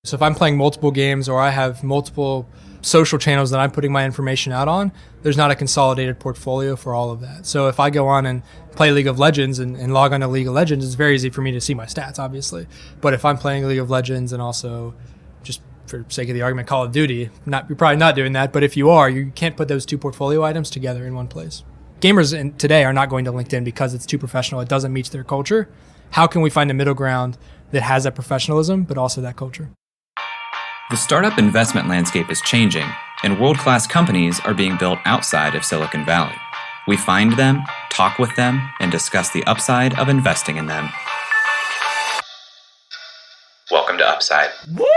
So if I'm playing multiple games or I have multiple social channels that I'm putting my information out on, there's not a consolidated portfolio for all of that. So if I go on and play League of Legends and log on to League of Legends, it's very easy for me to see my stats, obviously. But if I'm playing League of Legends and also, just for sake of the argument, Call of Duty, you're probably not doing that, but if you are, you can't put those two portfolio items together in one place. Gamers today are not going to LinkedIn because it's too professional. It doesn't meet their culture. How can we find a middle ground that has that professionalism, but also that culture? The startup investment landscape is changing, and world-class companies are being built outside of Silicon Valley. We find them, talk with them, and discuss the upside of investing in them. Welcome to Upside. Woo!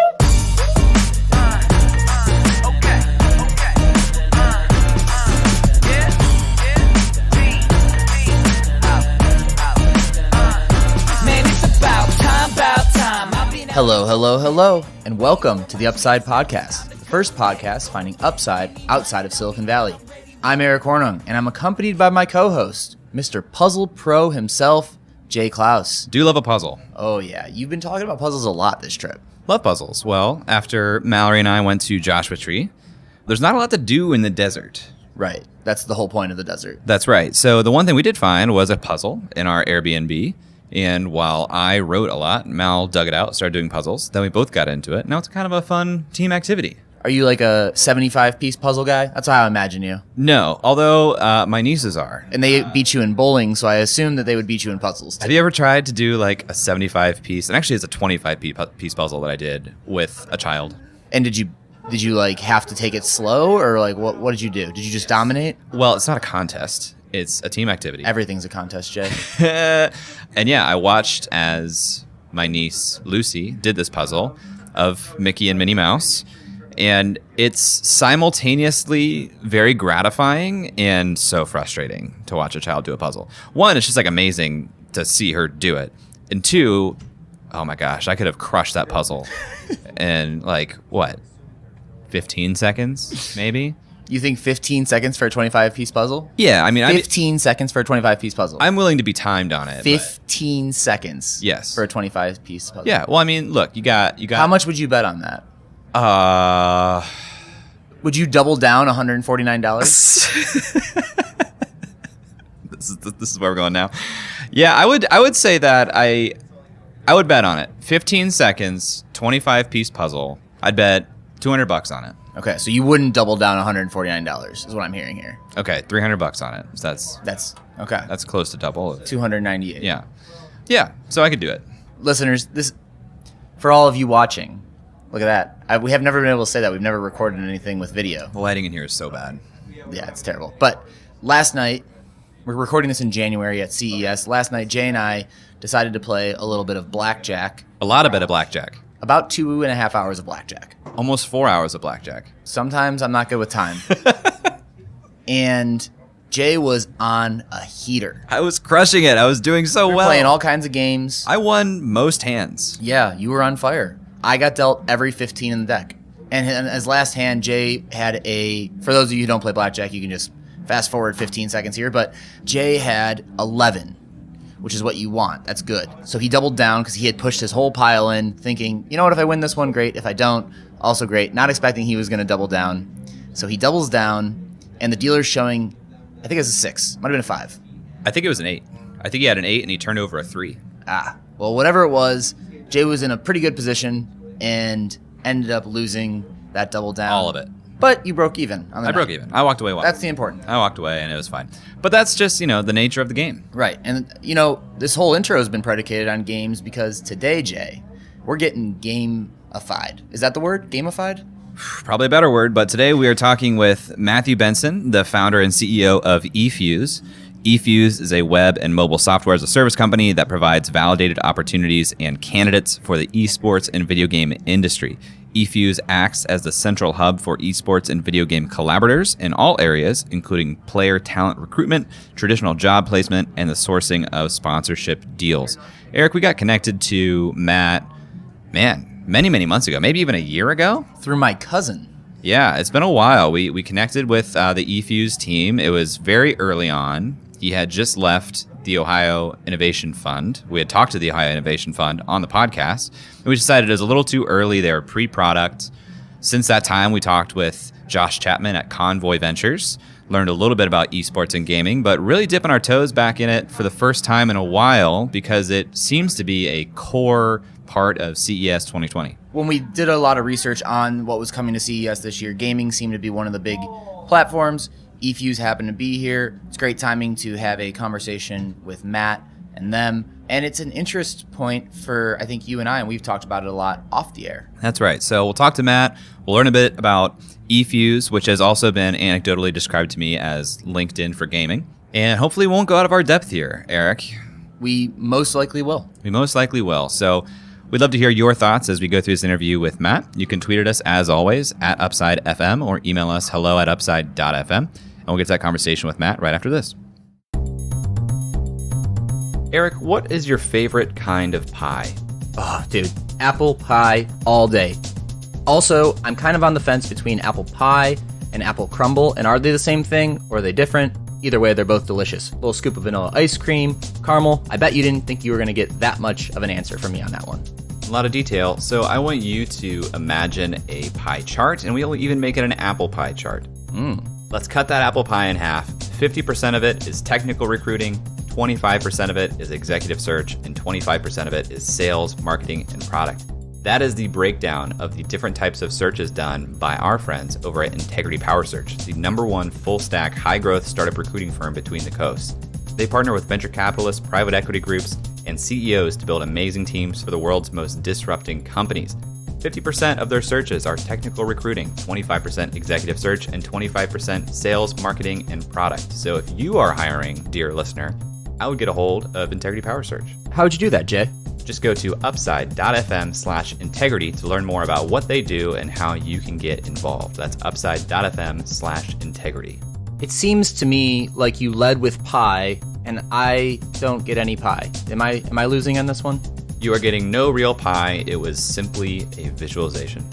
Hello, and welcome to the Upside Podcast, the first podcast finding upside outside of Silicon Valley. I'm Eric Hornung, and I'm accompanied by my co-host, Mr. Puzzle Pro himself, Jay Klaus. Do love a puzzle. Oh yeah, you've been talking about puzzles a lot this trip. Love puzzles. Well, after Mallory and I went to Joshua Tree, there's not a lot to do in the desert. Right, that's the whole point of the desert. That's right. So the one thing we did find was a puzzle in our Airbnb. And while I wrote a lot, Mal dug it out, started doing puzzles. Then we both got into it. Now it's kind of a fun team activity. Are you like a 75-piece puzzle guy? That's how I imagine you. No, although my nieces are. And they beat you in bowling, so I assume that they would beat you in puzzles too. Have you ever tried to do like a 75-piece, and actually it's a 25-piece puzzle that I did with a child. And did you like have to take it slow, or like what did you do? Did you just dominate? Well, it's not a contest. It's a team activity. Everything's a contest, Jay. And yeah, I watched as my niece, Lucy, did this puzzle of Mickey and Minnie Mouse. And it's simultaneously very gratifying and so frustrating to watch a child do a puzzle. One, it's just like amazing to see her do it. And two, oh my gosh, I could have crushed that puzzle in like, 15 seconds, maybe? You think 15 seconds for a 25-piece puzzle? Yeah, I mean... 15 seconds for a 25-piece puzzle. I'm willing to be timed on it. 15 seconds yes. for a 25-piece puzzle. Yeah, well, I mean, look, you got... How much would you bet on that? Would you double down $149? This is where we're going now. Yeah, I would say that I would bet on it. 15 seconds, 25-piece puzzle. I'd bet $200 on it. Okay, so you wouldn't double down $149 is what I'm hearing here. Okay, $300 on it. So that's okay. That's close to double. $298. Yeah. So I could do it. Listeners, this for all of you watching. Look at that. We have never been able to say that. We've never recorded anything with video. The lighting in here is so bad. Yeah, it's terrible. But last night, we're recording this in January at CES. Last night, Jay and I decided to play a little bit of blackjack. A lot of blackjack. About 2.5 hours of blackjack. Almost 4 hours of blackjack. Sometimes I'm not good with time. And Jay was on a heater. I was crushing it. I was doing so well. Playing all kinds of games. I won most hands. Yeah, you were on fire. I got dealt every 15 in the deck. And as last hand, Jay had for those of you who don't play blackjack, you can just fast forward 15 seconds here, but Jay had 11. Which is what you want. That's good. So he doubled down because he had pushed his whole pile in, thinking, you know what, if I win this one, great. If I don't, also great. Not expecting he was going to double down. So he doubles down, and the dealer's showing, I think it was a 6. Might have been a 5. I think it was an 8. I think he had an 8, and he turned over a 3. Well, whatever it was, Jay was in a pretty good position and ended up losing that double down. All of it. But you broke even on the night. Broke even. I walked away well. That's the important. I walked away, and it was fine. But that's just, the nature of the game. Right. And, this whole intro has been predicated on games because today, Jay, we're getting gamified. Is that the word? Gamified? Probably a better word, but today we are talking with Matthew Benson, the founder and CEO of eFuse. eFuse is a web and mobile software as a service company that provides validated opportunities and candidates for the esports and video game industry. eFuse acts as the central hub for esports and video game collaborators in all areas, including player talent recruitment, traditional job placement, and the sourcing of sponsorship deals. Eric, we got connected to Matt, many, many months ago, maybe even a year ago. Through my cousin. Yeah, it's been a while. We connected with the eFuse team. It was very early on. He had just left the Ohio Innovation Fund. We had talked to the Ohio Innovation Fund on the podcast, and we decided it was a little too early. They were pre-product. Since that time, we talked with Josh Chapman at Convoy Ventures, learned a little bit about esports and gaming, but really dipping our toes back in it for the first time in a while because it seems to be a core part of CES 2020. When we did a lot of research on what was coming to CES this year, gaming seemed to be one of the big platforms. eFuse happened to be here. It's great timing to have a conversation with Matt and them. And it's an interest point for, I think, you and I, and we've talked about it a lot off the air. That's right. So we'll talk to Matt. We'll learn a bit about eFuse, which has also been anecdotally described to me as LinkedIn for gaming. And hopefully we won't go out of our depth here, Eric. We most likely will. We most likely will. So we'd love to hear your thoughts as we go through this interview with Matt. You can tweet at us, as always, at UpsideFM, or email us hello@upside.fm. And we'll get to that conversation with Matt right after this. Eric, what is your favorite kind of pie? Oh, dude, apple pie all day. Also, I'm kind of on the fence between apple pie and apple crumble, and are they the same thing or are they different? Either way, they're both delicious. A little scoop of vanilla ice cream, caramel. I bet you didn't think you were going to get that much of an answer from me on that one. A lot of detail. So I want you to imagine a pie chart, and we'll even make it an apple pie chart. Let's cut that apple pie in half. 50% of it is technical recruiting, 25% of it is executive search, and 25% of it is sales, marketing, and product. That is the breakdown of the different types of searches done by our friends over at Integrity Power Search, the #1 full-stack, high-growth startup recruiting firm between the coasts. They partner with venture capitalists, private equity groups, and CEOs to build amazing teams for the world's most disrupting companies. 50% of their searches are technical recruiting, 25% executive search, and 25% sales, marketing, and product. So if you are hiring, dear listener, I would get a hold of Integrity Power Search. How would you do that, Jay? Just go to upside.fm/integrity to learn more about what they do and how you can get involved. That's upside.fm/integrity. It seems to me like you led with pie, and I don't get any pie. Am I losing on this one? You are getting no real pie. It was simply a visualization.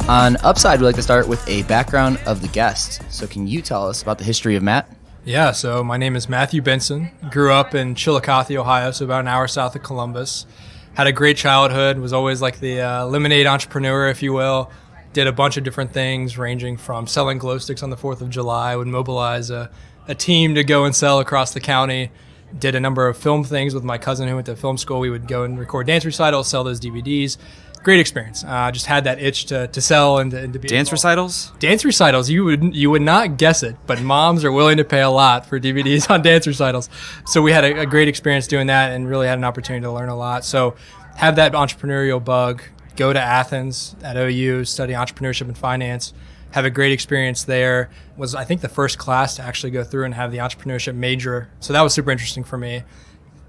On Upside, we like to start with a background of the guest. So can you tell us about the history of Matt? Yeah, so my name is Matthew Benson. Grew up in Chillicothe, Ohio, so about an hour south of Columbus. Had a great childhood, was always like the lemonade entrepreneur, if you will. Did a bunch of different things, ranging from selling glow sticks on the 4th of July, would mobilize a team to go and sell across the county. Did a number of film things with my cousin who went to film school. We would go and record dance recitals, sell those DVDs. Great experience. Just had that itch to sell and to be Dance involved. recitals? Dance recitals. You would not guess it, but moms are willing to pay a lot for DVDs on dance recitals. So we had a great experience doing that and really had an opportunity to learn a lot. So have that entrepreneurial bug. Go to Athens at OU, study entrepreneurship and finance. Have a great experience there. Was, I think, the first class to actually go through and have the entrepreneurship major. So that was super interesting for me.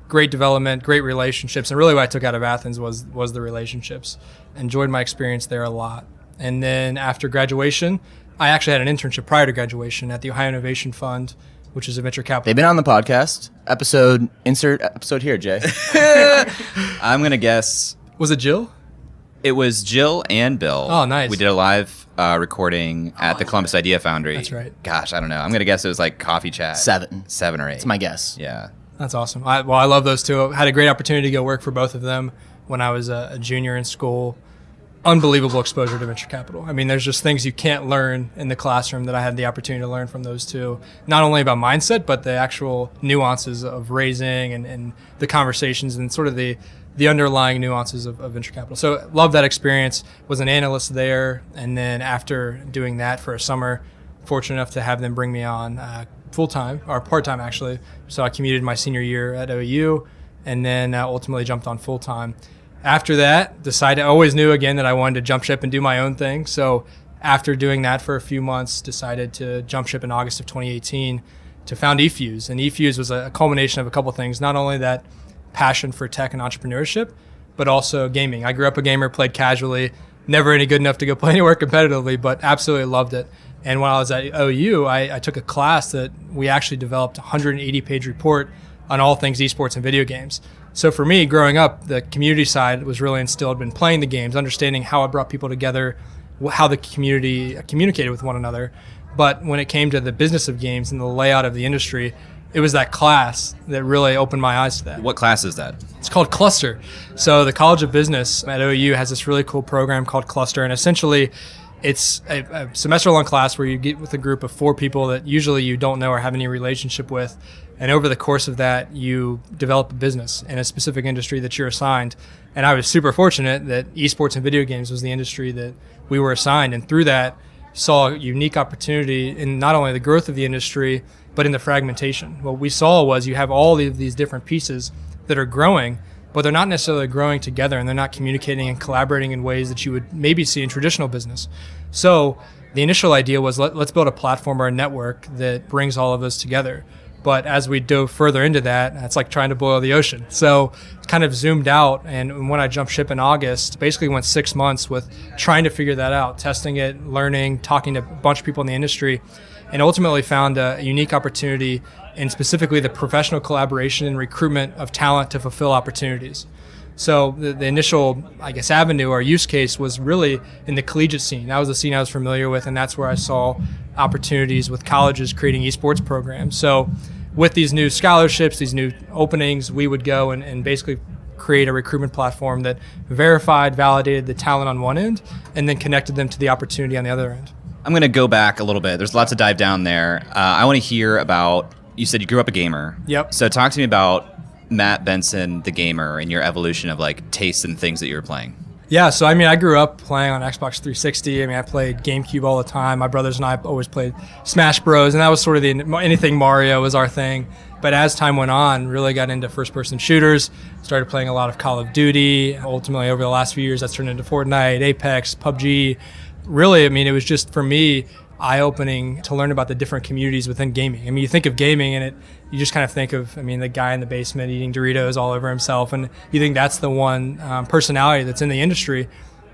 Great development, great relationships, and really what I took out of Athens was the relationships. Enjoyed my experience there a lot. And then after graduation, I actually had an internship prior to graduation at the Ohio Innovation Fund, which is a venture capital. They've been on the podcast. Insert episode here, Jay. I'm going to guess Was it Jill? it was Jill and Bill. Oh, nice. We did a live recording at the Columbus Idea Foundry. That's right. Gosh, I don't know. I'm going to guess it was like coffee chat. 7 or 8. That's my guess. Yeah. That's awesome. I love those two. I had a great opportunity to go work for both of them when I was a junior in school. Unbelievable exposure to venture capital. I mean, there's just things you can't learn in the classroom that I had the opportunity to learn from those two. Not only about mindset, but the actual nuances of raising and the conversations and sort of the underlying nuances of venture capital. So love that experience. Was an analyst there. And then after doing that for a summer, fortunate enough to have them bring me on full-time, or part-time actually. So I commuted my senior year at OU and then ultimately jumped on full-time. After that, I always knew again that I wanted to jump ship and do my own thing. So after doing that for a few months, decided to jump ship in August of 2018 to found eFuse. And eFuse was a culmination of a couple things, not only that passion for tech and entrepreneurship, but also gaming. I grew up a gamer, played casually, never any good enough to go play anywhere competitively, but absolutely loved it. And when I was at OU, I took a class that we actually developed a 180-page report on all things esports and video games. So for me, growing up, the community side was really instilled in playing the games, understanding how it brought people together, how the community communicated with one another. But when it came to the business of games and the layout of the industry, it was that class that really opened my eyes to that. What class is that? It's called Cluster. So the College of Business at OU has this really cool program called Cluster, and essentially it's a semester-long class where you get with a group of 4 people that usually you don't know or have any relationship with, and over the course of that, you develop a business in a specific industry that you're assigned. And I was super fortunate that esports and video games was the industry that we were assigned, and through that, saw a unique opportunity in not only the growth of the industry, but in the fragmentation. What we saw was you have all of these different pieces that are growing, but they're not necessarily growing together, and they're not communicating and collaborating in ways that you would maybe see in traditional business. So the initial idea was let's build a platform or a network that brings all of those together. But as we dove further into that, it's like trying to boil the ocean. So kind of zoomed out, and when I jumped ship in August, basically went 6 months with trying to figure that out, testing it, learning, talking to a bunch of people in the industry, and ultimately found a unique opportunity in specifically the professional collaboration and recruitment of talent to fulfill opportunities. So the initial, I guess, avenue or use case was really in the collegiate scene. That was the scene I was familiar with, and that's where I saw opportunities with colleges creating esports programs. So with these new scholarships, these new openings, we would go and basically create a recruitment platform that verified, validated the talent on one end, and then connected them to the opportunity on the other end. I'm going to go back a little bit. There's lots to dive down there. I want to hear about, you said you grew up a gamer. Yep. So talk to me about Matt Benson, the gamer, and your evolution of like tastes and things that you were playing. Yeah, so I mean, I grew up playing on Xbox 360. I mean, I played GameCube all the time. My brothers and I always played Smash Bros, and that was sort of anything Mario was our thing. But as time went on, really got into first-person shooters, started playing a lot of Call of Duty. Ultimately, over the last few years, that's turned into Fortnite, Apex, PUBG. Really, I mean, it was just, for me, eye-opening to learn about the different communities within gaming. I mean, you think of gaming and you just kind of think of, I mean, the guy in the basement eating Doritos all over himself, and you think that's the one personality that's in the industry.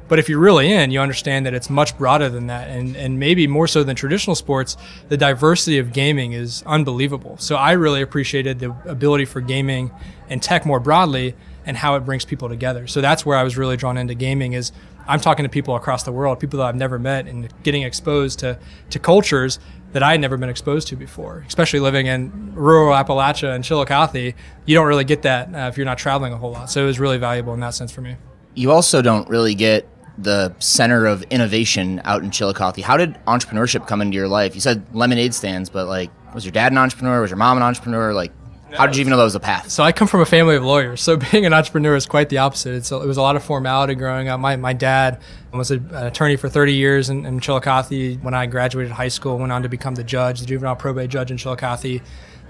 But if you're really in, you understand that it's much broader than that, and maybe more so than traditional sports, the diversity of gaming is unbelievable. So I really appreciated the ability for gaming and tech more broadly and how it brings people together. So that's where I was really drawn into gaming, is I'm talking to people across the world, people that I've never met, and getting exposed to cultures that I had never been exposed to before. Especially living in rural Appalachia and Chillicothe, you don't really get that if you're not traveling a whole lot. So it was really valuable in that sense for me. You also don't really get the center of innovation out in Chillicothe. How did entrepreneurship come into your life? You said lemonade stands, but like, was your dad an entrepreneur? Was your mom an entrepreneur? Like, how did you even know that was a path? So I come from a family of lawyers, so being an entrepreneur is quite the opposite. It was a lot of formality growing up. My dad was an attorney for 30 years in Chillicothe. When I graduated high school, went on to become the juvenile probate judge in Chillicothe.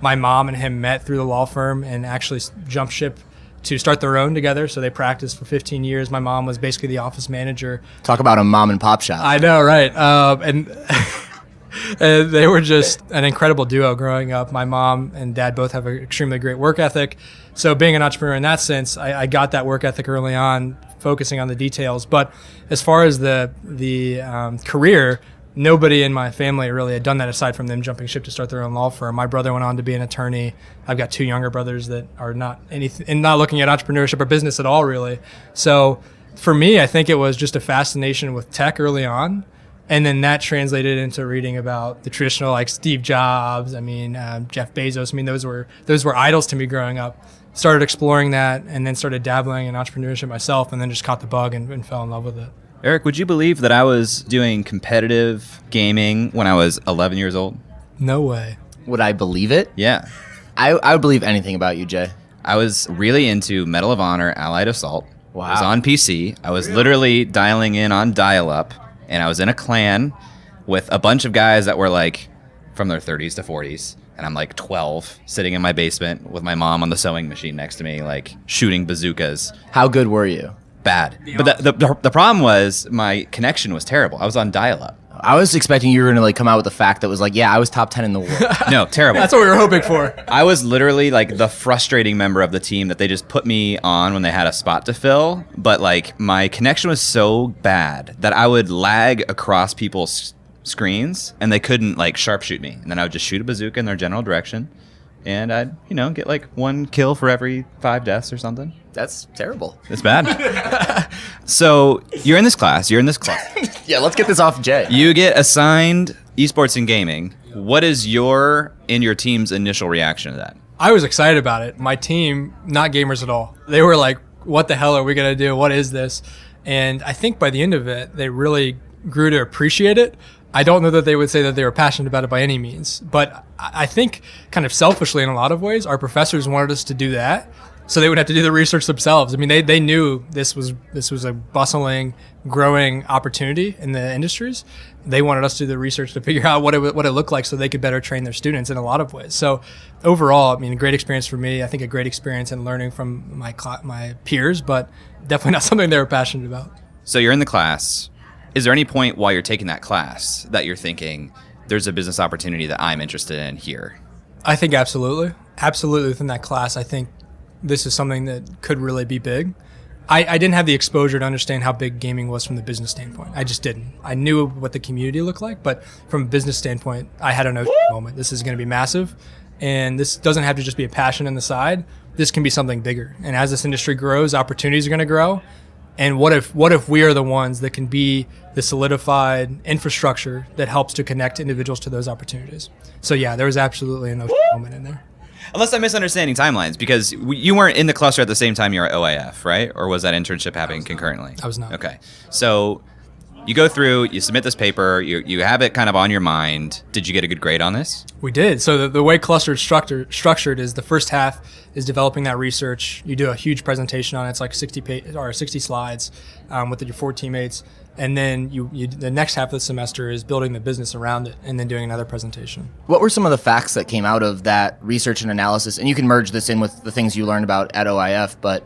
My mom and him met through the law firm and actually jumped ship to start their own together. So they practiced for 15 years. My mom was basically the office manager. Talk about a mom and pop shop. I know, right? And they were just an incredible duo growing up. My mom and dad both have an extremely great work ethic. So being an entrepreneur in that sense, I got that work ethic early on, focusing on the details. But as far as the career, nobody in my family really had done that aside from them jumping ship to start their own law firm. My brother went on to be an attorney. I've got 2 younger brothers that are not looking at entrepreneurship or business at all, really. So for me, I think it was just a fascination with tech early on. And then that translated into reading about the traditional, like Steve Jobs, Jeff Bezos. I mean, those were idols to me growing up. Started exploring that, and then started dabbling in entrepreneurship myself, and then just caught the bug and fell in love with it. Eric, would you believe that I was doing competitive gaming when I was 11 years old? No way. Would I believe it? Yeah. I would believe anything about you, Jay. I was really into Medal of Honor Allied Assault. Wow. I was on PC. I was literally dialing in on dial-up, and I was in a clan with a bunch of guys that were like from their 30s to 40s. And I'm like 12, sitting in my basement with my mom on the sewing machine next to me, like shooting bazookas. How good were you? Bad. But the problem was my connection was terrible. I was on dial-up. I was expecting you were going to like come out with a fact that was like, yeah, I was top 10 in the world. No, terrible. That's what we were hoping for. I was literally like the frustrating member of the team that they just put me on when they had a spot to fill. But like my connection was so bad that I would lag across people's screens and they couldn't like sharpshoot me. And then I would just shoot a bazooka in their general direction. And I'd, get like 1 kill for every 5 deaths or something. That's terrible. It's bad. So you're in this class. Yeah, let's get this off Jay. You get assigned esports and gaming. What is your and your team's initial reaction to that? I was excited about it. My team, not gamers at all. They were like, what the hell are we going to do? What is this? And I think by the end of it, they really grew to appreciate it. I don't know that they would say that they were passionate about it by any means, but I think kind of selfishly in a lot of ways, our professors wanted us to do that so they would have to do the research themselves. I mean, they knew this was a bustling, growing opportunity in the industries. They wanted us to do the research to figure out what it looked like so they could better train their students in a lot of ways. So overall, I mean, a great experience for me. I think a great experience in learning from my peers, but definitely not something they were passionate about. So you're in the class. Is there any point while you're taking that class that you're thinking, there's a business opportunity that I'm interested in here? I think absolutely. Absolutely within that class, I think this is something that could really be big. I didn't have the exposure to understand how big gaming was from the business standpoint. I just didn't. I knew what the community looked like, but from a business standpoint, I had a no moment. This is going to be massive, and this doesn't have to just be a passion on the side. This can be something bigger. And as this industry grows, opportunities are going to grow. And what if we are the ones that can be the solidified infrastructure that helps to connect individuals to those opportunities? So yeah, there was absolutely a no moment in there. Unless I'm misunderstanding timelines, because you weren't in the cluster at the same time you were at OIF, right? Or was that internship happening concurrently? I was not. Okay. So you go through, you submit this paper, you have it kind of on your mind. Did you get a good grade on this? We did. So the way cluster is structured is the first half is developing that research. You do a huge presentation on it. It's like 60 slides with your 4 teammates. And then the next half of the semester is building the business around it and then doing another presentation. What were some of the facts that came out of that research and analysis? And you can merge this in with the things you learned about at OIF, but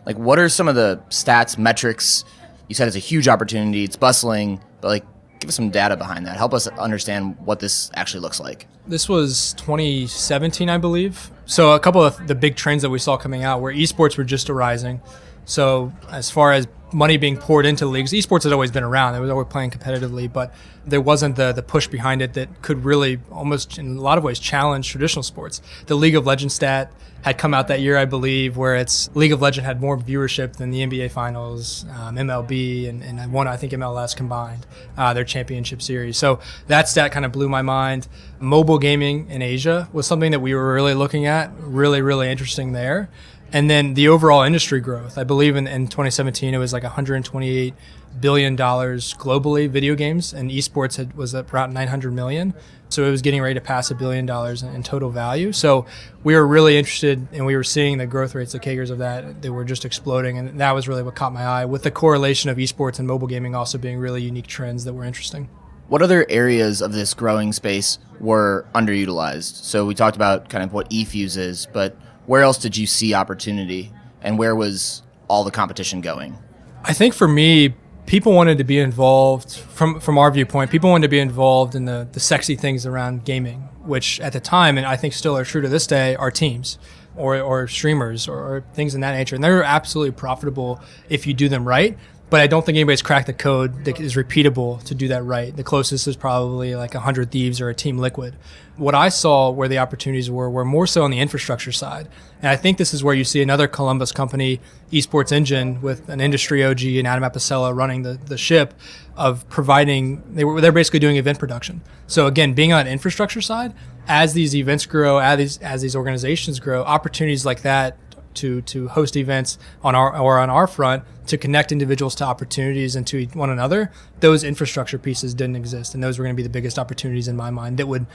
like, what are some of the stats, metrics? You said it's a huge opportunity, it's bustling, but like, give us some data behind that. Help us understand what this actually looks like. This was 2017, I believe. So a couple of the big trends that we saw coming out where esports were just arising. So as far as money being poured into leagues, esports had always been around. They were always playing competitively, but there wasn't the push behind it that could really almost in a lot of ways challenge traditional sports. The League of Legends stat had come out that year, I believe, where it's League of Legends had more viewership than the NBA Finals, MLB, and one, I think MLS combined, their championship series. So that stat kind of blew my mind. Mobile gaming in Asia was something that we were really looking at, really, really interesting there. And then the overall industry growth. I believe in 2017, it was like $128 billion globally, video games, and esports was around $900 million. So it was getting ready to pass $1 billion in total value. So we were really interested, and we were seeing the growth rates, the CAGRs of that, they were just exploding. And that was really what caught my eye, with the correlation of esports and mobile gaming also being really unique trends that were interesting. What other areas of this growing space were underutilized? So we talked about kind of what eFuse is, but where else did you see opportunity, and where was all the competition going? I think for me, people wanted to be involved, from our viewpoint, people wanted to be involved in the sexy things around gaming, which at the time, and I think still are true to this day, are teams or streamers or things in that nature. And they're absolutely profitable if you do them right. But I don't think anybody's cracked the code that is repeatable to do that right. The closest is probably like 100 Thieves or a Team Liquid. What I saw where the opportunities were more so on the infrastructure side. And I think this is where you see another Columbus company, Esports Engine, with an industry OG and Adam Apicella running the ship of providing, they're basically doing event production. So again, being on the infrastructure side, as these events grow, as these organizations grow, opportunities like that to host events on our front, to connect individuals to opportunities and to one another, those infrastructure pieces didn't exist. And those were going to be the biggest opportunities in my mind that would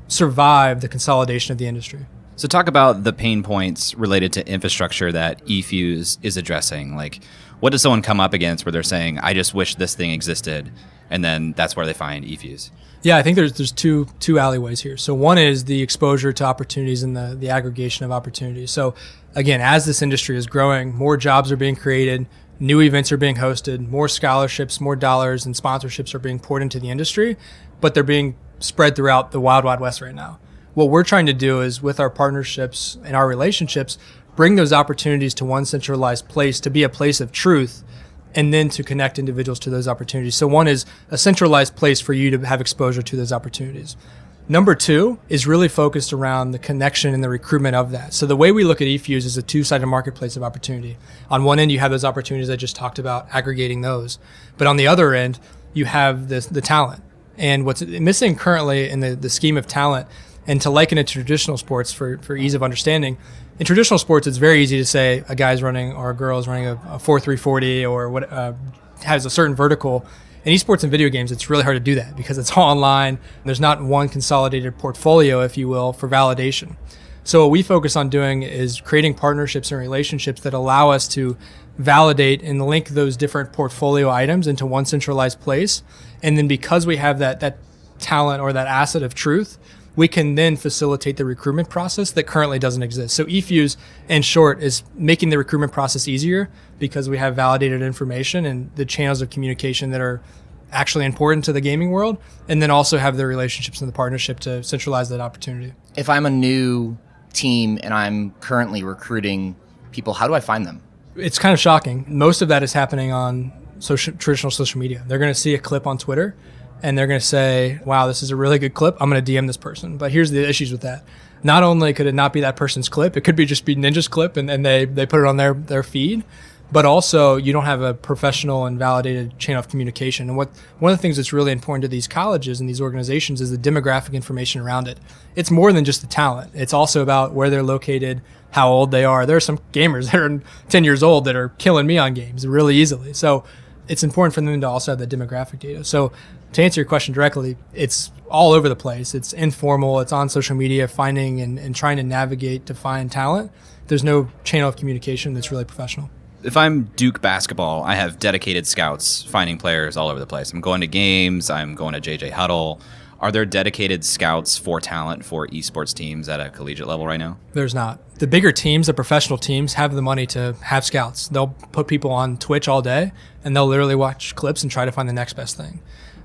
survive the consolidation of the industry. So talk about the pain points related to infrastructure that eFuse is addressing. Like, what does someone come up against where they're saying, I just wish this thing existed, and then that's where they find eFuse? Yeah, I think there's two alleyways here. So one is the exposure to opportunities and the aggregation of opportunities. So again, as this industry is growing, more jobs are being created, new events are being hosted, more scholarships, more dollars and sponsorships are being poured into the industry, but they're being spread throughout the wild, wild west right now. What we're trying to do is, with our partnerships and our relationships, bring those opportunities to one centralized place to be a place of truth, and then to connect individuals to those opportunities. So one is a centralized place for you to have exposure to those opportunities. Number two is really focused around the connection and the recruitment of that. So the way we look at eFuse is a two-sided marketplace of opportunity. On one end, you have those opportunities I just talked about, aggregating those. But on the other end, you have the talent. And what's missing currently in the scheme of talent, and to liken it to traditional sports for ease of understanding, in traditional sports, it's very easy to say a guy's running or a girl is running a 4.340 or what has a certain vertical. In esports and video games, it's really hard to do that because it's all online. There's not one consolidated portfolio, if you will, for validation. So what we focus on doing is creating partnerships and relationships that allow us to validate and link those different portfolio items into one centralized place. And then because we have that talent or that asset of truth, we can then facilitate the recruitment process that currently doesn't exist. So eFuse, in short, is making the recruitment process easier because we have validated information and the channels of communication that are actually important to the gaming world, and then also have the relationships and the partnership to centralize that opportunity. If I'm a new team and I'm currently recruiting people, how do I find them? It's kind of shocking. Most of that is happening on traditional social media. They're going to see a clip on Twitter, and they're going to say, wow, this is a really good clip. I'm going to DM this person. But here's the issues with that. Not only could it not be that person's clip, it could be just be Ninja's clip and they put it on their feed. But also, you don't have a professional and validated chain of communication. And one of the things that's really important to these colleges and these organizations is the demographic information around it. It's more than just the talent. It's also about where they're located, how old they are. There are some gamers that are 10 years old that are killing me on games really easily. So it's important for them to also have the demographic data. So to answer your question directly, it's all over the place. It's informal. It's on social media, finding and trying to navigate to find talent. There's no channel of communication that's really professional. If I'm Duke basketball, I have dedicated scouts finding players all over the place. I'm going to games. I'm going to JJ Huddle. Are there dedicated scouts for talent for esports teams at a collegiate level right now? There's not. The bigger teams, the professional teams, have the money to have scouts. They'll put people on Twitch all day, and they'll literally watch clips and try to find the next best thing.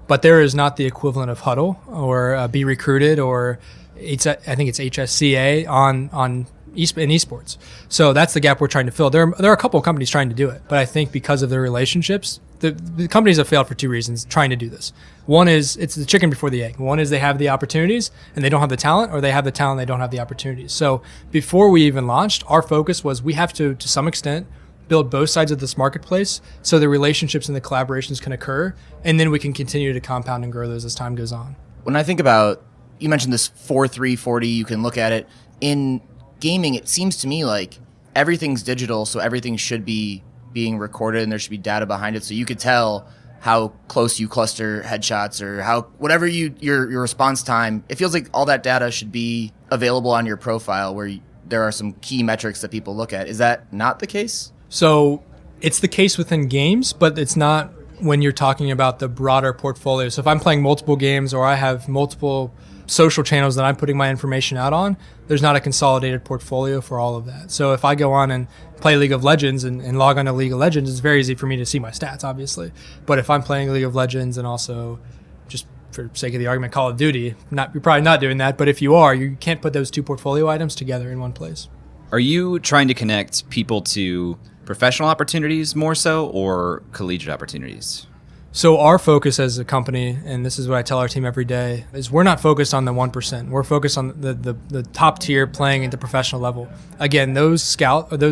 But there is not the equivalent of Huddle or Be Recruited or I think it's HSCA in esports. So that's the gap we're trying to fill. There are a couple of companies trying to do it, but I think because of their relationships, the companies have failed for two reasons trying to do this. One is it's the chicken before the egg. One is they have the opportunities and they don't have the talent, or they have the talent and they don't have the opportunities. So before we even launched, our focus was we have to some extent, build both sides of this marketplace so the relationships and the collaborations can occur, and then we can continue to compound and grow those as time goes on. When I think about, you mentioned this 4.340, you can look at it. In gaming, it seems to me like everything's digital, so everything should be being recorded and there should be data behind it, so you could tell how close you cluster headshots or how whatever your response time. It feels like all that data should be available on your profile where there are some key metrics that people look at. Is that not the case? So it's the case within games, but it's not when you're talking about the broader portfolio. So if I'm playing multiple games or I have multiple social channels that I'm putting my information out on, there's not a consolidated portfolio for all of that. So if I go on and play League of Legends and log on to League of Legends, it's very easy for me to see my stats, obviously. But if I'm playing League of Legends and also, just for sake of the argument, Call of Duty, you're probably not doing that, but if you are, you can't put those two portfolio items together in one place. Are you trying to connect people to professional opportunities more so, or collegiate opportunities? So our focus as a company, and this is what I tell our team every day, is we're not focused on the 1%. We're focused on the top tier playing at the professional level. Again, those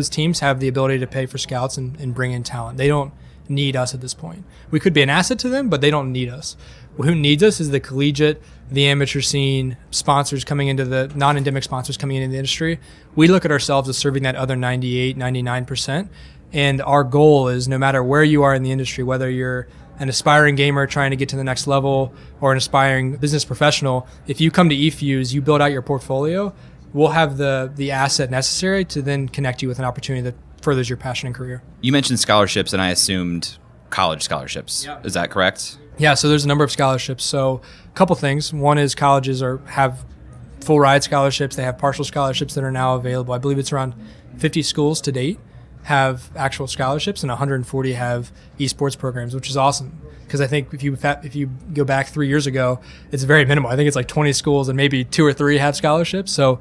teams have the ability to pay for scouts and bring in talent. They don't need us at this point. We could be an asset to them, but they don't need us. Who needs us is the collegiate, the amateur scene, sponsors coming into the non-endemic sponsors coming into the industry. We look at ourselves as serving that other 98, 99%. And our goal is no matter where you are in the industry, whether you're an aspiring gamer trying to get to the next level or an aspiring business professional, if you come to eFuse, you build out your portfolio, we'll have the asset necessary to then connect you with an opportunity that furthers your passion and career. You mentioned scholarships, and I assumed college scholarships. Yeah. Is that correct? Yeah, so there's a number of scholarships. So a couple things. One is colleges have full ride scholarships. They have partial scholarships that are now available. I believe it's around 50 schools to date have actual scholarships, and 140 have esports programs, which is awesome. Because I think if you go back 3 years ago, it's very minimal. I think it's like 20 schools and maybe 2 or 3 have scholarships. So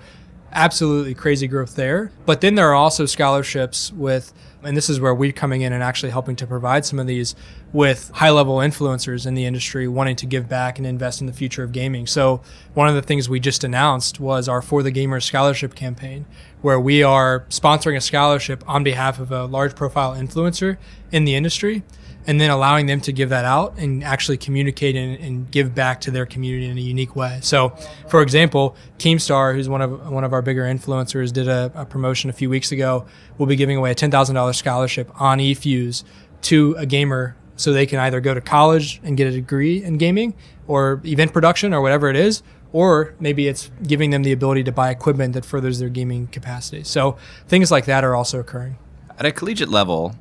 absolutely crazy growth there. But then there are also scholarships with, and this is where we're coming in and actually helping to provide some of these with high-level influencers in the industry wanting to give back and invest in the future of gaming. So one of the things we just announced was our For the Gamers scholarship campaign, where we are sponsoring a scholarship on behalf of a large-profile influencer in the industry, and then allowing them to give that out and actually communicate and give back to their community in a unique way. So, for example, Keemstar, who's one of our bigger influencers, did a promotion a few weeks ago. We'll be giving away a $10,000 scholarship on eFuse to a gamer so they can either go to college and get a degree in gaming or event production or whatever it is, or maybe it's giving them the ability to buy equipment that furthers their gaming capacity. So things like that are also occurring. At a collegiate level,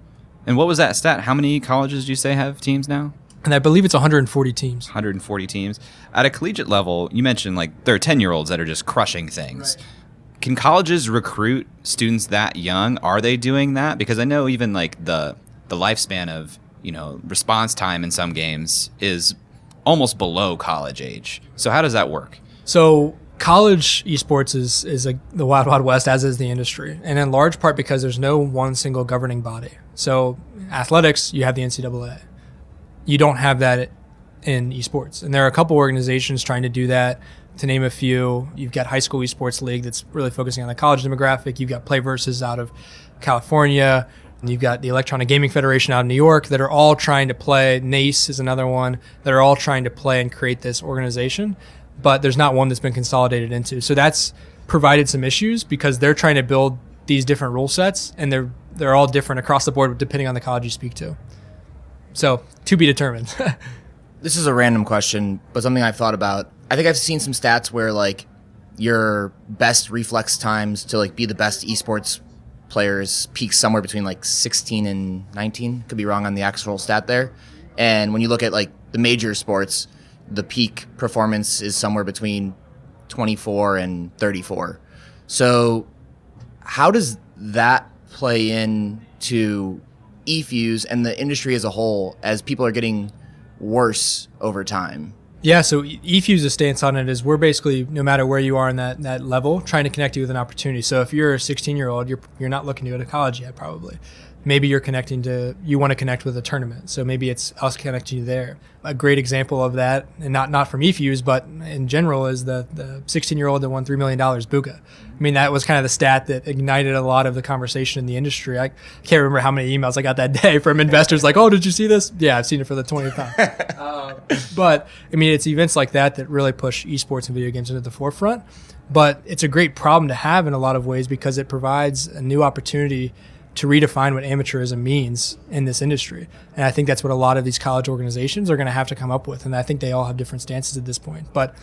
and what was that stat? How many colleges do you say have teams now? And I believe it's 140 teams. 140 teams. At a collegiate level, you mentioned like there are 10-year-olds that are just crushing things. Right. Can colleges recruit students that young? Are they doing that? Because I know even like the lifespan of, response time in some games is almost below college age. So how does that work? So college esports is the wild, wild west, as is the industry. And in large part because there's no one single governing body. So athletics, you have the NCAA. You don't have that in esports. And there are a couple organizations trying to do that. To name a few, you've got High School Esports League that's really focusing on the college demographic. You've got PlayVersus out of California. And you've got the Electronic Gaming Federation out of New York that are all trying to play. NACE is another one that are all trying to play and create this organization. But there's not one that's been consolidated into. So that's provided some issues because they're trying to build these different rule sets, and they're all different across the board depending on the college you speak to. So to be determined. This is a random question, but something I've thought about. I think I've seen some stats where like your best reflex times to like be the best esports players peak somewhere between like 16 and 19. Could be wrong on the actual stat there. And when you look at like the major sports, the peak performance is somewhere between 24 and 34. So how does that play into eFuse and the industry as a whole as people are getting worse over time? Yeah, so eFuse's stance on it is we're basically, no matter where you are in that level, trying to connect you with an opportunity. So if you're a 16-year-old, you're not looking to go to college yet, probably. Maybe you want to connect with a tournament. So maybe it's us connecting you there. A great example of that, and not from eFuse, but in general, is the 16-year-old that won $3 million, Buka. I mean, that was kind of the stat that ignited a lot of the conversation in the industry. I can't remember how many emails I got that day from investors like, oh, did you see this? Yeah, I've seen it for the 20th time. But, I mean, it's events like that really push esports and video games into the forefront. But it's a great problem to have in a lot of ways because it provides a new opportunity to redefine what amateurism means in this industry. And I think that's what a lot of these college organizations are going to have to come up with. And I think they all have different stances at this point. But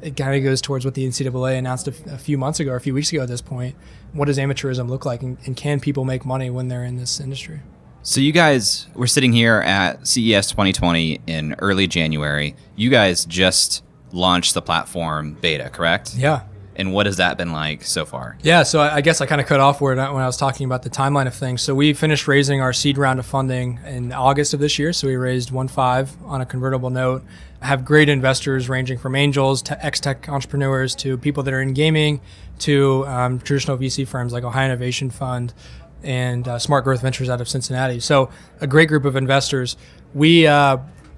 it kind of goes towards what the NCAA announced a few weeks ago at this point. What does amateurism look like? And can people make money when they're in this industry? So you guys were sitting here at CES 2020 in early January. You guys just launched the platform beta, correct? Yeah. And what has that been like so far? Yeah, so I guess I kind of cut off when I was talking about the timeline of things. So we finished raising our seed round of funding in August of this year. So we raised 1.5 on a convertible note. I have great investors ranging from angels to ex-tech entrepreneurs to people that are in gaming to traditional VC firms like Ohio Innovation Fund and Smart Growth Ventures out of Cincinnati. So a great group of investors. We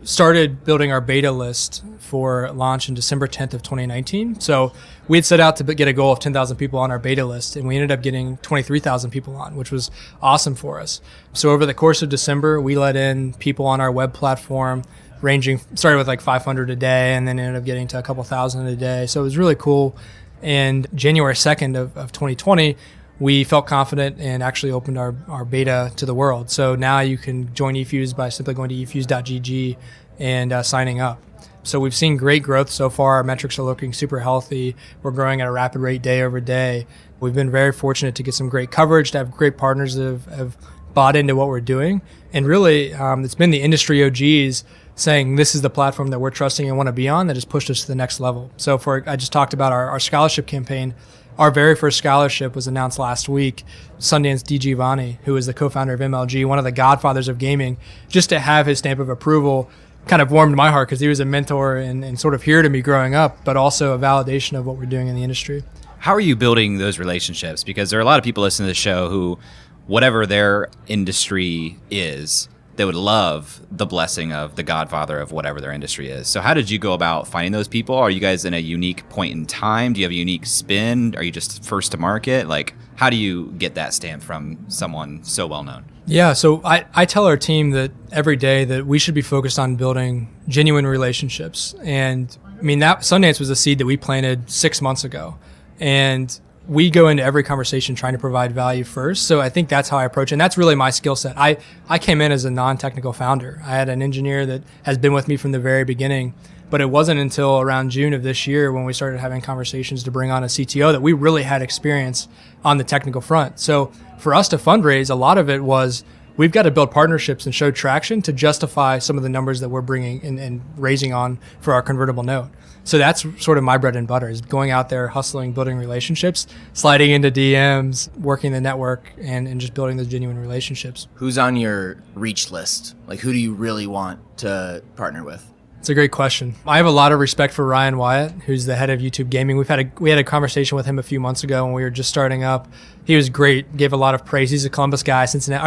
started building our beta list for launch in December 10th of 2019. So we had set out to get a goal of 10,000 people on our beta list, and we ended up getting 23,000 people on, which was awesome for us. So over the course of December, we let in people on our web platform started with like 500 a day and then ended up getting to a couple thousand a day. So it was really cool. And January 2nd of 2020, we felt confident and actually opened our beta to the world. So now you can join eFuse by simply going to efuse.gg and signing up. So we've seen great growth so far. Our metrics are looking super healthy. We're growing at a rapid rate day over day. We've been very fortunate to get some great coverage, to have great partners that have bought into what we're doing. And really, it's been the industry OGs saying this is the platform that we're trusting and want to be on that has pushed us to the next level. So I just talked about our scholarship campaign. Our very first scholarship was announced last week. Sundance DiGiovanni, who is the co-founder of MLG, one of the godfathers of gaming, just to have his stamp of approval kind of warmed my heart because he was a mentor and sort of hero to me growing up, but also a validation of what we're doing in the industry. How are you building those relationships? Because there are a lot of people listening to the show who, whatever their industry is, they would love the blessing of the godfather of whatever their industry is. So how did you go about finding those people? Are you guys in a unique point in time? Do you have a unique spin? Are you just first to market? Like, how do you get that stamp from someone so well known? Yeah, so I tell our team that every day that we should be focused on building genuine relationships. And I mean, that Sundance was a seed that we planted 6 months ago. And we go into every conversation trying to provide value first. So I think that's how I approach it. And that's really my skill set. I came in as a non-technical founder. I had an engineer that has been with me from the very beginning. But it wasn't until around June of this year when we started having conversations to bring on a CTO that we really had experience on the technical front. So for us to fundraise, a lot of it was we've got to build partnerships and show traction to justify some of the numbers that we're bringing and raising on for our convertible note. So that's sort of my bread and butter, is going out there, hustling, building relationships, sliding into DMs, working the network, and just building those genuine relationships. Who's on your reach list? Like, who do you really want to partner with? It's a great question. I have a lot of respect for Ryan Wyatt, who's the head of YouTube Gaming. We had a conversation with him a few months ago when we were just starting up. He was great, gave a lot of praise. He's a Columbus guy, Cincinnati.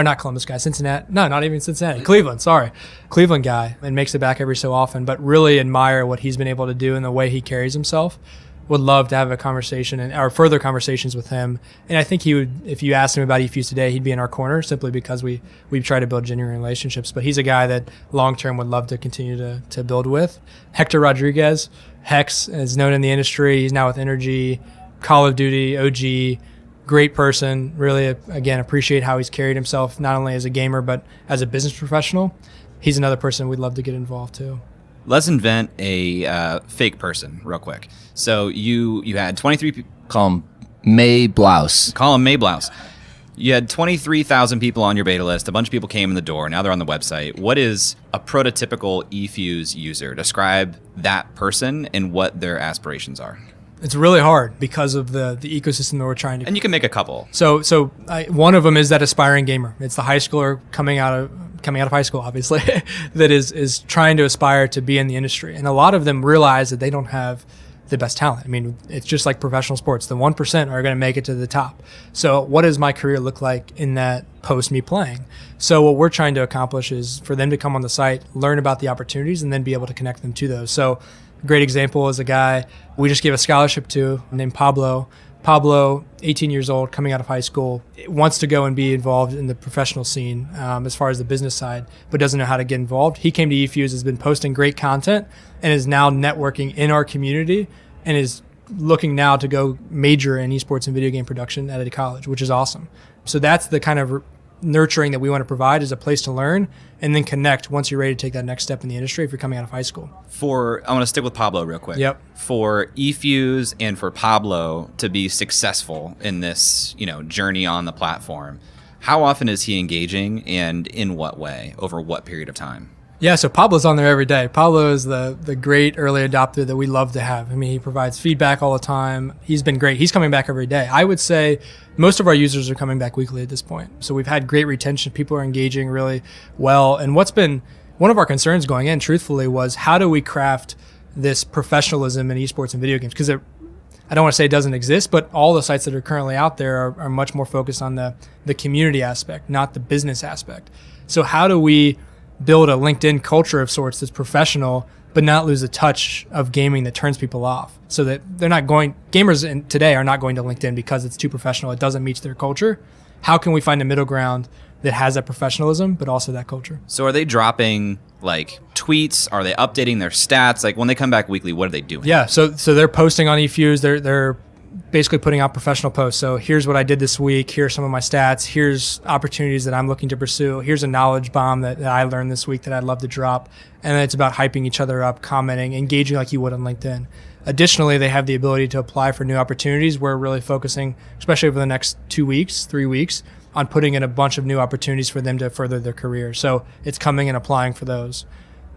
No, not even Cincinnati. Cleveland guy, and makes it back every so often, but really admire what he's been able to do and the way he carries himself. Would love to have a conversation or further conversations with him. And I think he would, if you asked him about eFuse today, he'd be in our corner simply because we've tried to build genuine relationships. But he's a guy that long-term would love to continue to build with. Hector Rodriguez, Hex, is known in the industry. He's now with Energy, Call of Duty, OG, great person. Really, again, appreciate how he's carried himself, not only as a gamer, but as a business professional. He's another person we'd love to get involved too. Let's invent a fake person real quick. So you had 23 people. Call him May Blouse. Call him May Blouse. You had 23,000 people on your beta list. A bunch of people came in the door. Now they're on the website. What is a prototypical eFuse user? Describe that person and what their aspirations are. It's really hard because of the ecosystem that we're trying to. And you can make a couple. So one of them is that aspiring gamer. It's the high schooler coming out of high school, obviously, that is trying to aspire to be in the industry. And a lot of them realize that they don't have the best talent. I mean, it's just like professional sports. The 1% are going to make it to the top. So what does my career look like in that post me playing? So what we're trying to accomplish is for them to come on the site, learn about the opportunities, and then be able to connect them to those. So a great example is a guy we just gave a scholarship to named Pablo. Pablo, 18 years old, coming out of high school, wants to go and be involved in the professional scene as far as the business side, but doesn't know how to get involved. He came to eFuse, has been posting great content, and is now networking in our community and is looking now to go major in esports and video game production at a college, which is awesome. So that's the kind of nurturing that we want to provide, is a place to learn and then connect once you're ready to take that next step in the industry if you're coming out of high school. I want to stick with Pablo real quick. Yep. For eFuse and for Pablo to be successful in this, journey on the platform, how often is he engaging and in what way, over what period of time? Yeah, so Pablo's on there every day. Pablo is the great early adopter that we love to have. I mean, he provides feedback all the time. He's been great. He's coming back every day. I would say most of our users are coming back weekly at this point. So we've had great retention. People are engaging really well. And what's been one of our concerns going in, truthfully, was how do we craft this professionalism in esports and video games? Because I don't want to say it doesn't exist, but all the sites that are currently out there are much more focused on the community aspect, not the business aspect. So how do we build a LinkedIn culture of sorts that's professional, but not lose the touch of gaming that turns people off, so that gamers today are not going to LinkedIn because it's too professional. It doesn't meet their culture. How can we find a middle ground that has that professionalism, but also that culture? So are they dropping tweets? Are they updating their stats? When they come back weekly, what are they doing? Yeah. So they're posting on eFuse. They're basically putting out professional posts. So here's what I did this week. Here's some of my stats. Here's opportunities that I'm looking to pursue. Here's a knowledge bomb that I learned this week that I'd love to drop. And then it's about hyping each other up, commenting, engaging like you would on LinkedIn. Additionally, they have the ability to apply for new opportunities. We're really focusing, especially over the next 3 weeks, on putting in a bunch of new opportunities for them to further their career. So it's coming and applying for those.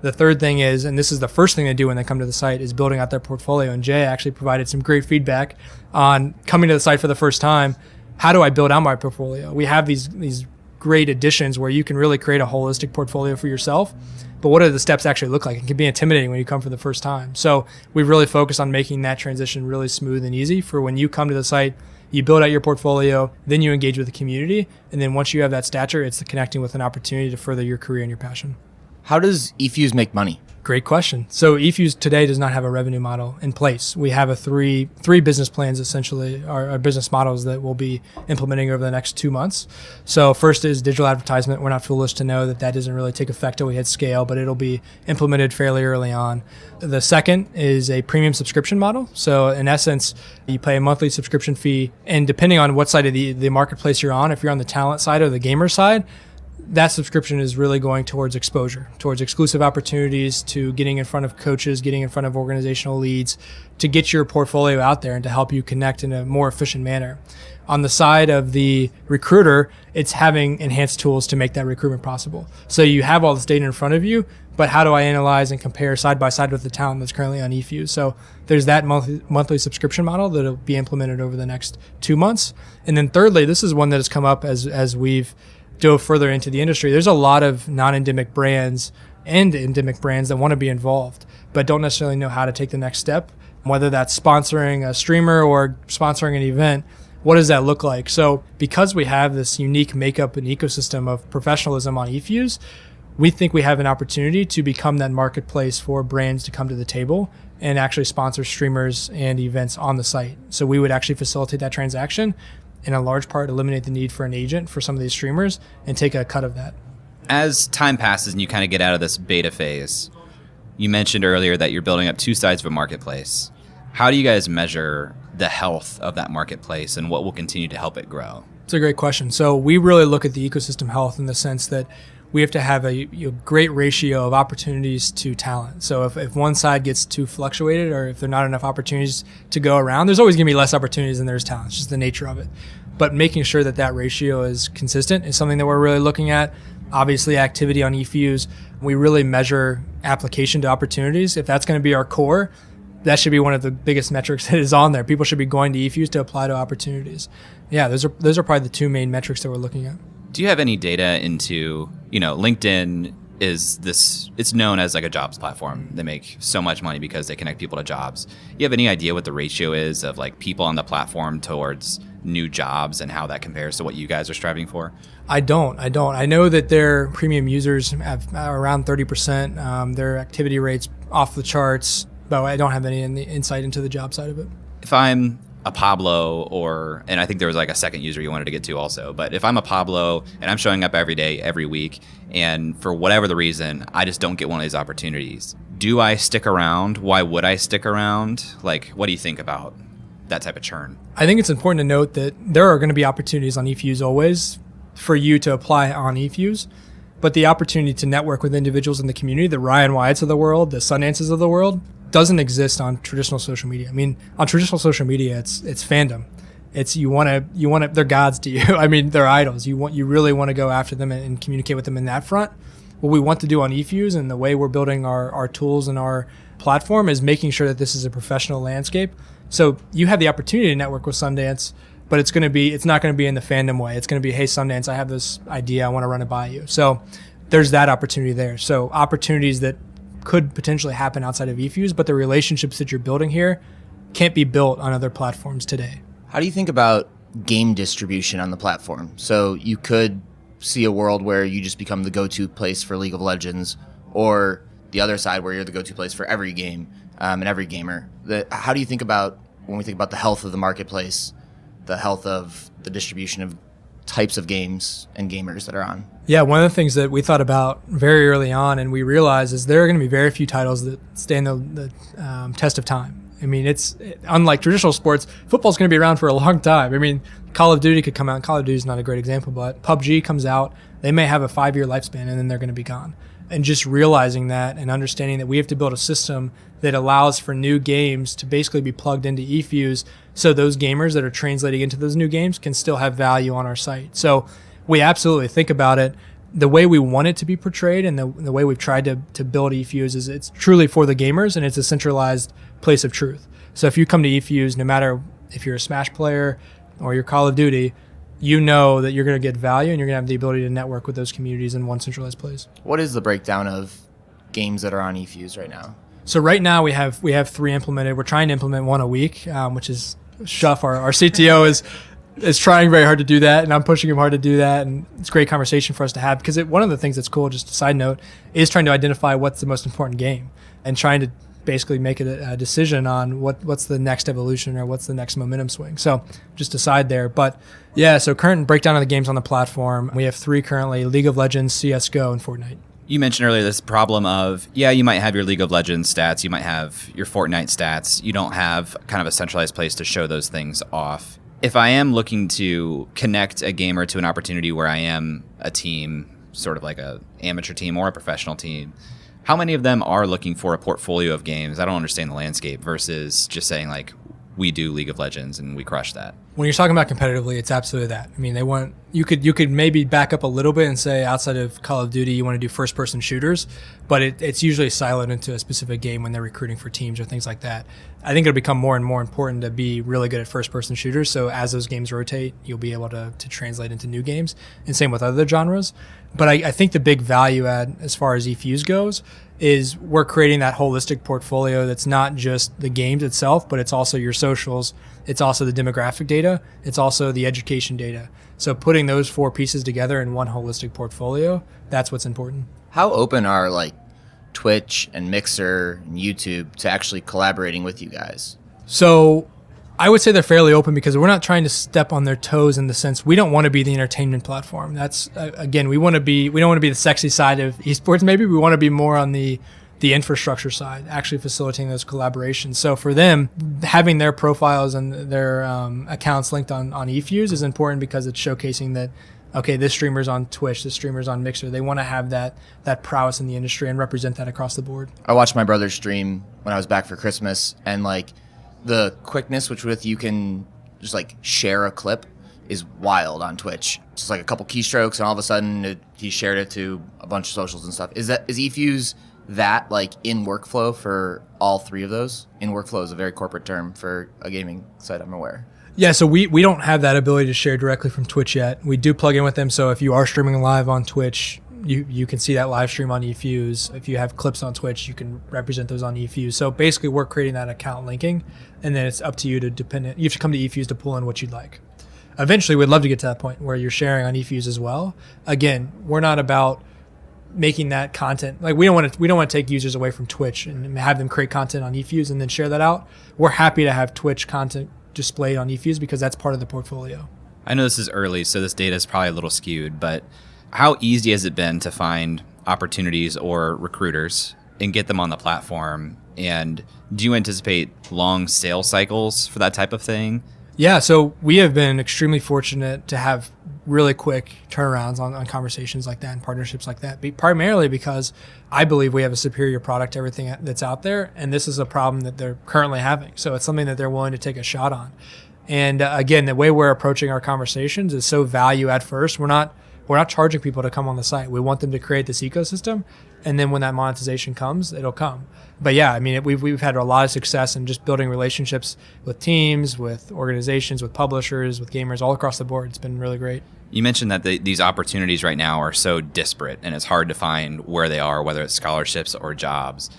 The third thing is, and this is the first thing they do when they come to the site, is building out their portfolio. And Jay actually provided some great feedback on coming to the site for the first time. How do I build out my portfolio? We have these great additions where you can really create a holistic portfolio for yourself. But what do the steps actually look like? It can be intimidating when you come for the first time. So we've really focused on making that transition really smooth and easy for when you come to the site, you build out your portfolio, then you engage with the community. And then once you have that stature, it's the connecting with an opportunity to further your career and your passion. How does eFuse make money? Great question. So eFuse today does not have a revenue model in place. We have three business plans, essentially, our business models that we'll be implementing over the next 2 months. So first is digital advertisement. We're not foolish to know that doesn't really take effect till we hit scale, but it'll be implemented fairly early on. The second is a premium subscription model. So in essence, you pay a monthly subscription fee, and depending on what side of the marketplace you're on, if you're on the talent side or the gamer side, that subscription is really going towards exposure, towards exclusive opportunities, to getting in front of coaches, getting in front of organizational leads, to get your portfolio out there and to help you connect in a more efficient manner. On the side of the recruiter, it's having enhanced tools to make that recruitment possible. So you have all this data in front of you, but how do I analyze and compare side by side with the talent that's currently on eFuse? So there's that monthly subscription model that'll be implemented over the next 2 months. And then thirdly, this is one that has come up as we've dove further into the industry. There's a lot of non-endemic brands and endemic brands that want to be involved, but don't necessarily know how to take the next step, whether that's sponsoring a streamer or sponsoring an event. What does that look like? So because we have this unique makeup and ecosystem of professionalism on eFuse, we think we have an opportunity to become that marketplace for brands to come to the table and actually sponsor streamers and events on the site. So we would actually facilitate that transaction, in a large part eliminate the need for an agent for some of these streamers and take a cut of that. As time passes and you kind of get out of this beta phase, you mentioned earlier that you're building up two sides of a marketplace. How do you guys measure the health of that marketplace and what will continue to help it grow? It's a great question. So we really look at the ecosystem health in the sense that we have to have a great ratio of opportunities to talent. So if one side gets too fluctuated, or if there are not enough opportunities to go around, there's always going to be less opportunities than there's talent. It's just the nature of it. But making sure that ratio is consistent is something that we're really looking at. Obviously, activity on eFuse, we really measure application to opportunities. If that's going to be our core, that should be one of the biggest metrics that is on there. People should be going to eFuse to apply to opportunities. Yeah, those are probably the two main metrics that we're looking at. Do you have any data into, LinkedIn it's known as like a jobs platform. They make so much money because they connect people to jobs. You have any idea what the ratio is of like people on the platform towards new jobs and how that compares to what you guys are striving for? I don't. I know that their premium users have around 30%. Their activity rates off the charts, but I don't have any insight into the job side of it. If I'm a Pablo and I think there was like a second user you wanted to get to also, but if I'm a Pablo and I'm showing up every day, every week, and for whatever the reason, I just don't get one of these opportunities, do I stick around? Why would I stick around? Like, what do you think about that type of churn? I think it's important to note that there are going to be opportunities on eFuse always for you to apply on eFuse, but the opportunity to network with individuals in the community, the Ryan Wyatts of the world, the Sundances of the world, doesn't exist on traditional social media. I mean, on traditional social media, it's fandom. It's you want to they're gods to you. I mean, they're idols. You really want to go after them and communicate with them in that front. What we want to do on eFuse and the way we're building our tools and our platform is making sure that this is a professional landscape. So you have the opportunity to network with Sundance, but it's not going to be in the fandom way. It's going to be, hey, Sundance, I have this idea. I want to run it by you. So there's that opportunity there. So opportunities that could potentially happen outside of eFuse, but the relationships that you're building here can't be built on other platforms today. How do you think about game distribution on the platform? So you could see a world where you just become the go-to place for League of Legends, or the other side where you're the go-to place for every game and every gamer. How do you think about, when we think about the health of the marketplace, the health of the distribution of types of games and gamers that are on? Yeah, one of the things that we thought about very early on and we realized is there are going to be very few titles that stand the test of time. I mean, it's unlike traditional sports, football's going to be around for a long time. I mean, Call of Duty could come out. Call of Duty is not a great example, but PUBG comes out. They may have a 5-year lifespan and then they're going to be gone. And just realizing that and understanding that we have to build a system that allows for new games to basically be plugged into eFuse, so those gamers that are translating into those new games can still have value on our site. So we absolutely think about it the way we want it to be portrayed, and the way we've tried to build eFuse is it's truly for the gamers and it's a centralized place of truth. So if you come to eFuse, no matter if you're a Smash player or you're Call of Duty, you know that you're going to get value and you're going to have the ability to network with those communities in one centralized place. What is the breakdown of games that are on eFuse right now? So right now we have 3 implemented. We're trying to implement 1 a week, which is Shuff. Our CTO is trying very hard to do that, and I'm pushing him hard to do that. And it's a great conversation for us to have because one of the things that's cool, just a side note, is trying to identify what's the most important game and trying to basically make a decision on what's the next evolution or what's the next momentum swing. So just a side there. But yeah, so current breakdown of the games on the platform. We have 3 currently: League of Legends, CSGO, and Fortnite. You mentioned earlier this problem of, you might have your League of Legends stats, you might have your Fortnite stats. You don't have kind of a centralized place to show those things off. If I am looking to connect a gamer to an opportunity where I am a team, sort of like a amateur team or a professional team, how many of them are looking for a portfolio of games? I don't understand the landscape versus just saying like, we do League of Legends and we crush that. When you're talking about competitively, it's absolutely that. I mean, you could maybe back up a little bit and say outside of Call of Duty, you want to do first-person shooters, but it's usually siloed into a specific game when they're recruiting for teams or things like that. I think it'll become more and more important to be really good at first-person shooters. So as those games rotate, you'll be able to translate into new games, and same with other genres. But I think the big value add as far as eFuse goes is we're creating that holistic portfolio that's not just the games itself, but it's also your socials, it's also the demographic data, it's also the education data. So putting those 4 pieces together in one holistic portfolio, that's what's important. How open are like Twitch and Mixer and YouTube to actually collaborating with you guys? So I would say they're fairly open because we're not trying to step on their toes in the sense we don't want to be the entertainment platform. That's again, we don't want to be the sexy side of esports. Maybe we want to be more on the infrastructure side, actually facilitating those collaborations. So for them, having their profiles and their accounts linked on eFuse is important because it's showcasing that, okay, this streamer's on Twitch, this streamer's on Mixer. They want to have that prowess in the industry and represent that across the board. I watched my brother stream when I was back for Christmas, and like the quickness with you can just like share a clip is wild on Twitch. Just like a couple keystrokes, and all of a sudden he shared it to a bunch of socials and stuff. Is eFuse that like in workflow for all 3 of those? In workflow is a very corporate term for a gaming site, I'm aware. Yeah, so we don't have that ability to share directly from Twitch yet. We do plug in with them, so if you are streaming live on Twitch, you can see that live stream on eFuse. If you have clips on Twitch, you can represent those on eFuse. So basically we're creating that account linking, and then it's up to you you have to come to eFuse to pull in what you'd like. Eventually we'd love to get to that point where you're sharing on eFuse as well. Again, we're not about making that content, like we don't want to take users away from Twitch and have them create content on eFuse and then share that out. We're happy to have Twitch content displayed on eFuse because that's part of the portfolio. I know this is early, so this data is probably a little skewed, but how easy has it been to find opportunities or recruiters and get them on the platform? And do you anticipate long sales cycles for that type of thing? Yeah, so we have been extremely fortunate to have really quick turnarounds on conversations like that and partnerships like that, primarily because I believe we have a superior product to everything that's out there, and this is a problem that they're currently having. So it's something that they're willing to take a shot on. And again, the way we're approaching our conversations is so value at first. We're not charging people to come on the site. We want them to create this ecosystem, and then when that monetization comes, it'll come. But yeah, I mean, we've had a lot of success in just building relationships with teams, with organizations, with publishers, with gamers all across the board. It's been really great. You mentioned that these opportunities right now are so disparate, and it's hard to find where they are, whether it's scholarships or jobs.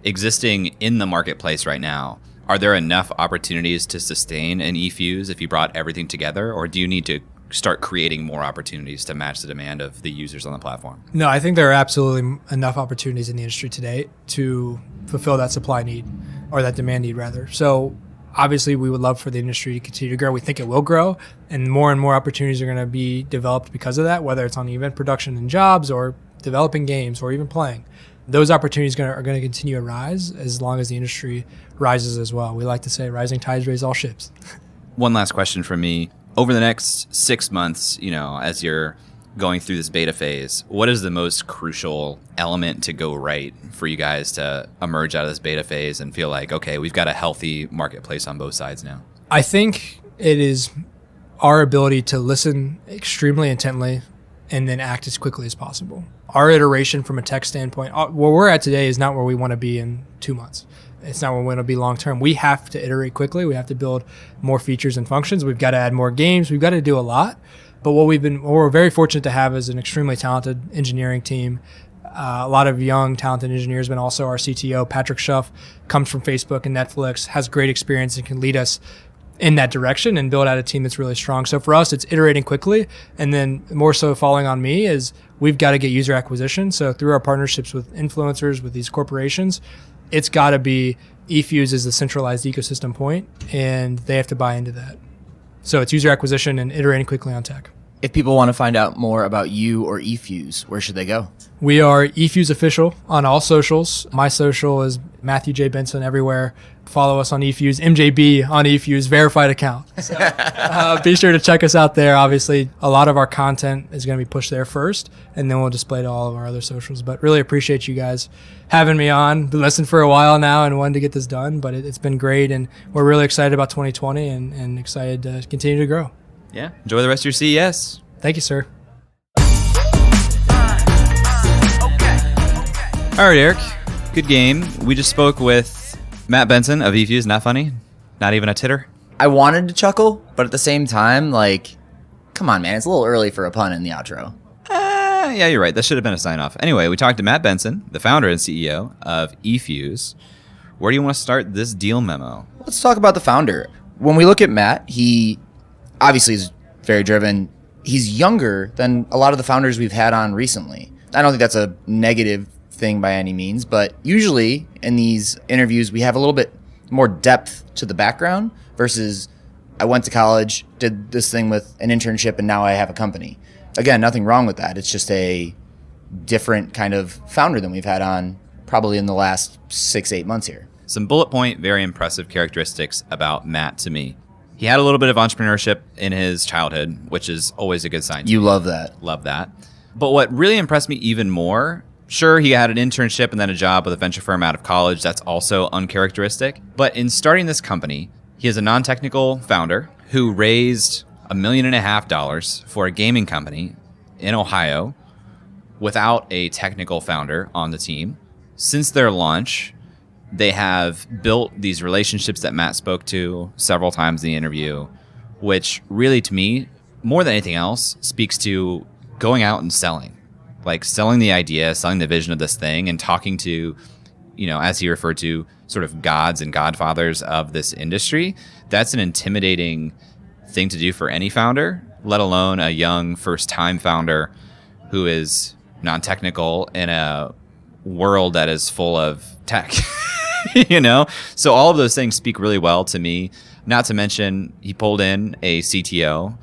Existing in the marketplace right now, are there enough opportunities to sustain an eFuse if you brought everything together, or do you need to start creating more opportunities to match the demand of the users on the platform? No, I think there are absolutely enough opportunities in the industry today to fulfill that supply need, or that demand need rather. So obviously we would love for the industry to continue to grow. We think it will grow, and more opportunities are going to be developed because of that, whether it's on event production and jobs or developing games or even playing. Those opportunities are going to continue to rise as long as the industry rises as well. We like to say rising tides raise all ships. One last question from me. Over the next 6 months, as you're going through this beta phase, what is the most crucial element to go right for you guys to emerge out of this beta phase and feel like, okay, we've got a healthy marketplace on both sides now? I think it is our ability to listen extremely intently and then act as quickly as possible. Our iteration from a tech standpoint, where we're at today is not where we want to be in 2 months. It's not where we want to be long term. We have to iterate quickly. We have to build more features and functions. We've got to add more games. We've got to do a lot. But what we're very fortunate to have is an extremely talented engineering team. A lot of young, talented engineers, but also our CTO, Patrick Schuff, comes from Facebook and Netflix, has great experience and can lead us in that direction and build out a team that's really strong. So for us, it's iterating quickly. And then more so following on me is we've got to get user acquisition. So through our partnerships with influencers, with these corporations, it's got to be eFuse is the centralized ecosystem point, and they have to buy into that. So it's user acquisition and iterating quickly on tech. If people want to find out more about you or eFuse, where should they go? We are eFuse Official on all socials. My social is Matthew J. Benson everywhere. Follow us on eFuse, MJB on eFuse, verified account. So, be sure to check us out there. Obviously, a lot of our content is going to be pushed there first, and then we'll display to all of our other socials. But really appreciate you guys having me on. Been listening for a while now and wanted to get this done, but it's been great, and we're really excited about 2020 and excited to continue to grow. Yeah. Enjoy the rest of your CES. Thank you, sir. All right, Eric. Good game. We just spoke with Matt Benson of eFuse. Not funny? Not even a titter? I wanted to chuckle, but at the same time, like, come on, man. It's a little early for a pun in the outro. Yeah, you're right. That should have been a sign-off. Anyway, we talked to Matt Benson, the founder and CEO of eFuse. Where do you want to start this deal memo? Let's talk about the founder. When we look at Matt, he obviously is very driven. He's younger than a lot of the founders we've had on recently. I don't think that's a negative thing by any means, but usually in these interviews, we have a little bit more depth to the background versus I went to college, did this thing with an internship, and now I have a company. Again, nothing wrong with that. It's just a different kind of founder than we've had on probably in the last 6-8 months here. Some bullet point, very impressive characteristics about Matt to me. He had a little bit of entrepreneurship in his childhood, which is always a good sign. You love that. Love that. But what really impressed me even more, sure, he had an internship and then a job with a venture firm out of college. That's also uncharacteristic. But in starting this company, he is a non-technical founder who raised $1.5 million for a gaming company in Ohio without a technical founder on the team. Since their launch, they have built these relationships that Matt spoke to several times in the interview, which really, to me, more than anything else, speaks to going out and selling. Like selling the idea, selling the vision of this thing, and talking to, as he referred to, sort of gods and godfathers of this industry. That's an intimidating thing to do for any founder, let alone a young first-time founder who is non-technical in a world that is full of tech. So all of those things speak really well to me. Not to mention, he pulled in a CTO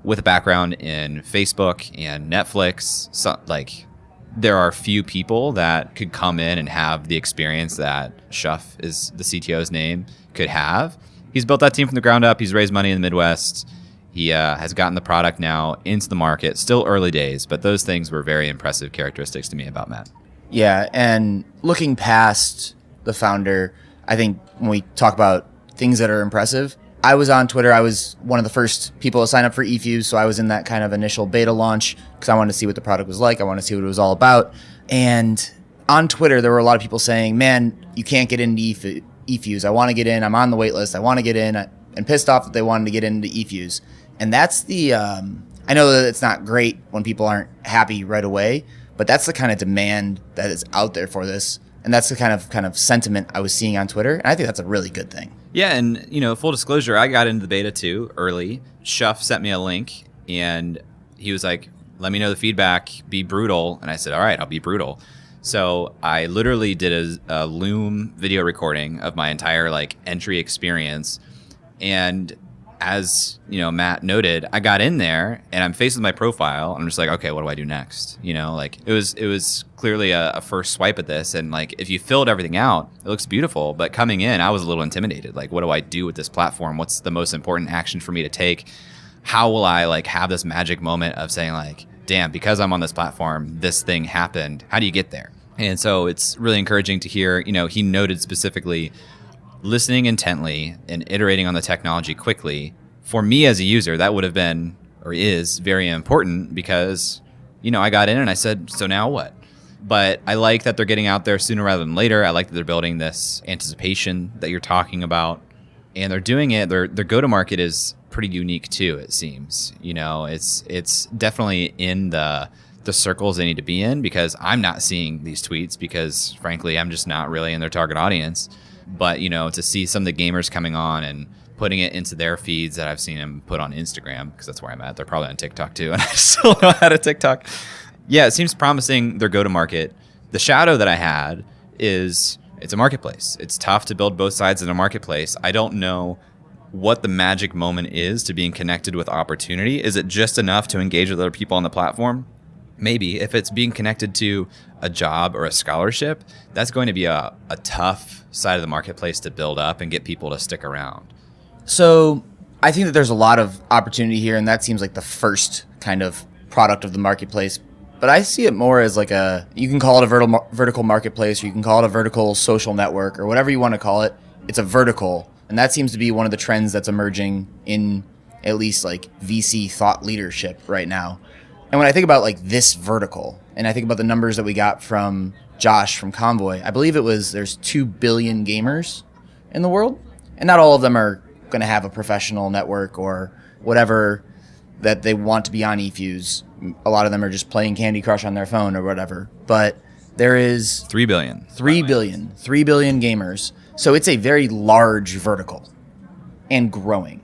with a background in Facebook and Netflix. So, there are few people that could come in and have the experience that Schuff is the CTO's name could have. He's built that team from the ground up. He's raised money in the Midwest. He has gotten the product now into the market. Still early days, but those things were very impressive characteristics to me about Matt. Yeah, and looking past the founder, I think when we talk about things that are impressive, I was on Twitter. I was one of the first people to sign up for eFuse, so I was in that kind of initial beta launch because I wanted to see what the product was like. I wanted to see what it was all about. And on Twitter, there were a lot of people saying, man, you can't get into eFuse. I want to get in. I'm on the wait list. I want to get in. And pissed off that they wanted to get into eFuse. And that's the I know that it's not great when people aren't happy right away, but that's the kind of demand that is out there for this. And that's the kind of sentiment I was seeing on Twitter. And I think that's a really good thing. Yeah, and full disclosure, I got into the beta too early. Schuff sent me a link, and he was like, let me know the feedback, be brutal. And I said, all right, I'll be brutal. So I literally did a Loom video recording of my entire entry experience. And as Matt noted, I got in there and I'm faced with my profile. And I'm just like, okay, what do I do next? It was clearly a first swipe at this. And if you filled everything out, it looks beautiful. But coming in, I was a little intimidated. What do I do with this platform? What's the most important action for me to take? How will I have this magic moment of saying damn, because I'm on this platform, this thing happened. How do you get there? And so it's really encouraging to hear, he noted specifically listening intently and iterating on the technology quickly. For me as a user, that would have been or is very important because I got in and I said, so now what? But I like that they're getting out there sooner rather than later. I like that they're building this anticipation that you're talking about. And they're doing it. Their go-to-market is pretty unique too, it seems. It's definitely in the circles they need to be in, because I'm not seeing these tweets because, frankly, I'm just not really in their target audience. But, to see some of the gamers coming on and putting it into their feeds that I've seen them put on Instagram, because that's where I'm at. They're probably on TikTok too, and I still don't know how to TikTok. Yeah, it seems promising, their go-to-market. The shadow that I had is it's a marketplace. It's tough to build both sides in a marketplace. I don't know what the magic moment is to being connected with opportunity. Is it just enough to engage with other people on the platform? Maybe. If it's being connected to a job or a scholarship, that's going to be a tough side of the marketplace to build up and get people to stick around. So I think that there's a lot of opportunity here, and that seems like the first kind of product of the marketplace. But I see it more as like you can call it a vertical marketplace, or you can call it a vertical social network, or whatever you want to call it. It's a vertical. And that seems to be one of the trends that's emerging in at least like VC thought leadership right now. And when I think about like this vertical, and I think about the numbers that we got from Josh from Convoy, I believe there's 2 billion gamers in the world. And not all of them are going to have a professional network or whatever that they want to be on eFuse. A lot of them are just playing Candy Crush on their phone or whatever. But there is 3 billion. 3 billion gamers. So it's a very large vertical and growing.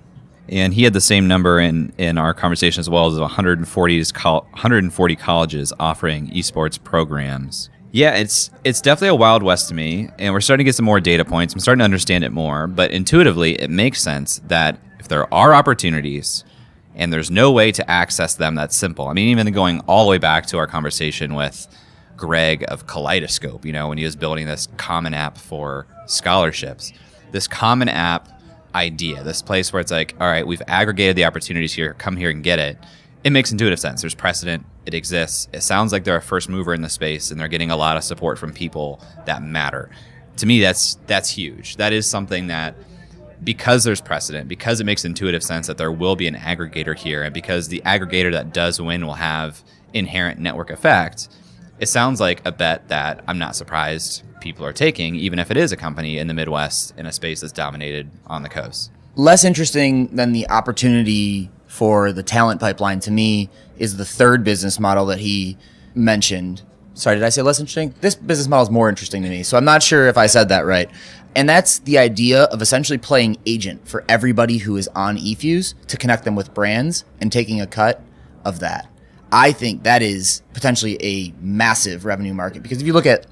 And he had the same number in our conversation as well, as 140 colleges offering esports programs. Yeah, it's definitely a Wild West to me, and we're starting to get some more data points. I'm starting to understand it more, but intuitively, it makes sense that if there are opportunities and there's no way to access them that's simple. I mean, even going all the way back to our conversation with Greg of Kaleidoscope, when he was building this common app for scholarships, this common app idea, this place where it's like, all right, we've aggregated the opportunities here, come here and get it. It makes intuitive sense. There's precedent. It exists. It sounds like they're a first mover in the space, and they're getting a lot of support from people that matter. To me, that's huge. That is something that, because there's precedent, because it makes intuitive sense that there will be an aggregator here, and because the aggregator that does win will have inherent network effect, it sounds like a bet that I'm not surprised people are taking, even if it is a company in the Midwest in a space that's dominated on the coast. Less interesting than the opportunity for the talent pipeline to me is the third business model that he mentioned. Sorry, did I say less interesting? This business model is more interesting to me, so I'm not sure if I said that right. And that's the idea of essentially playing agent for everybody who is on eFuse to connect them with brands and taking a cut of that. I think that is potentially a massive revenue market, because if you look at,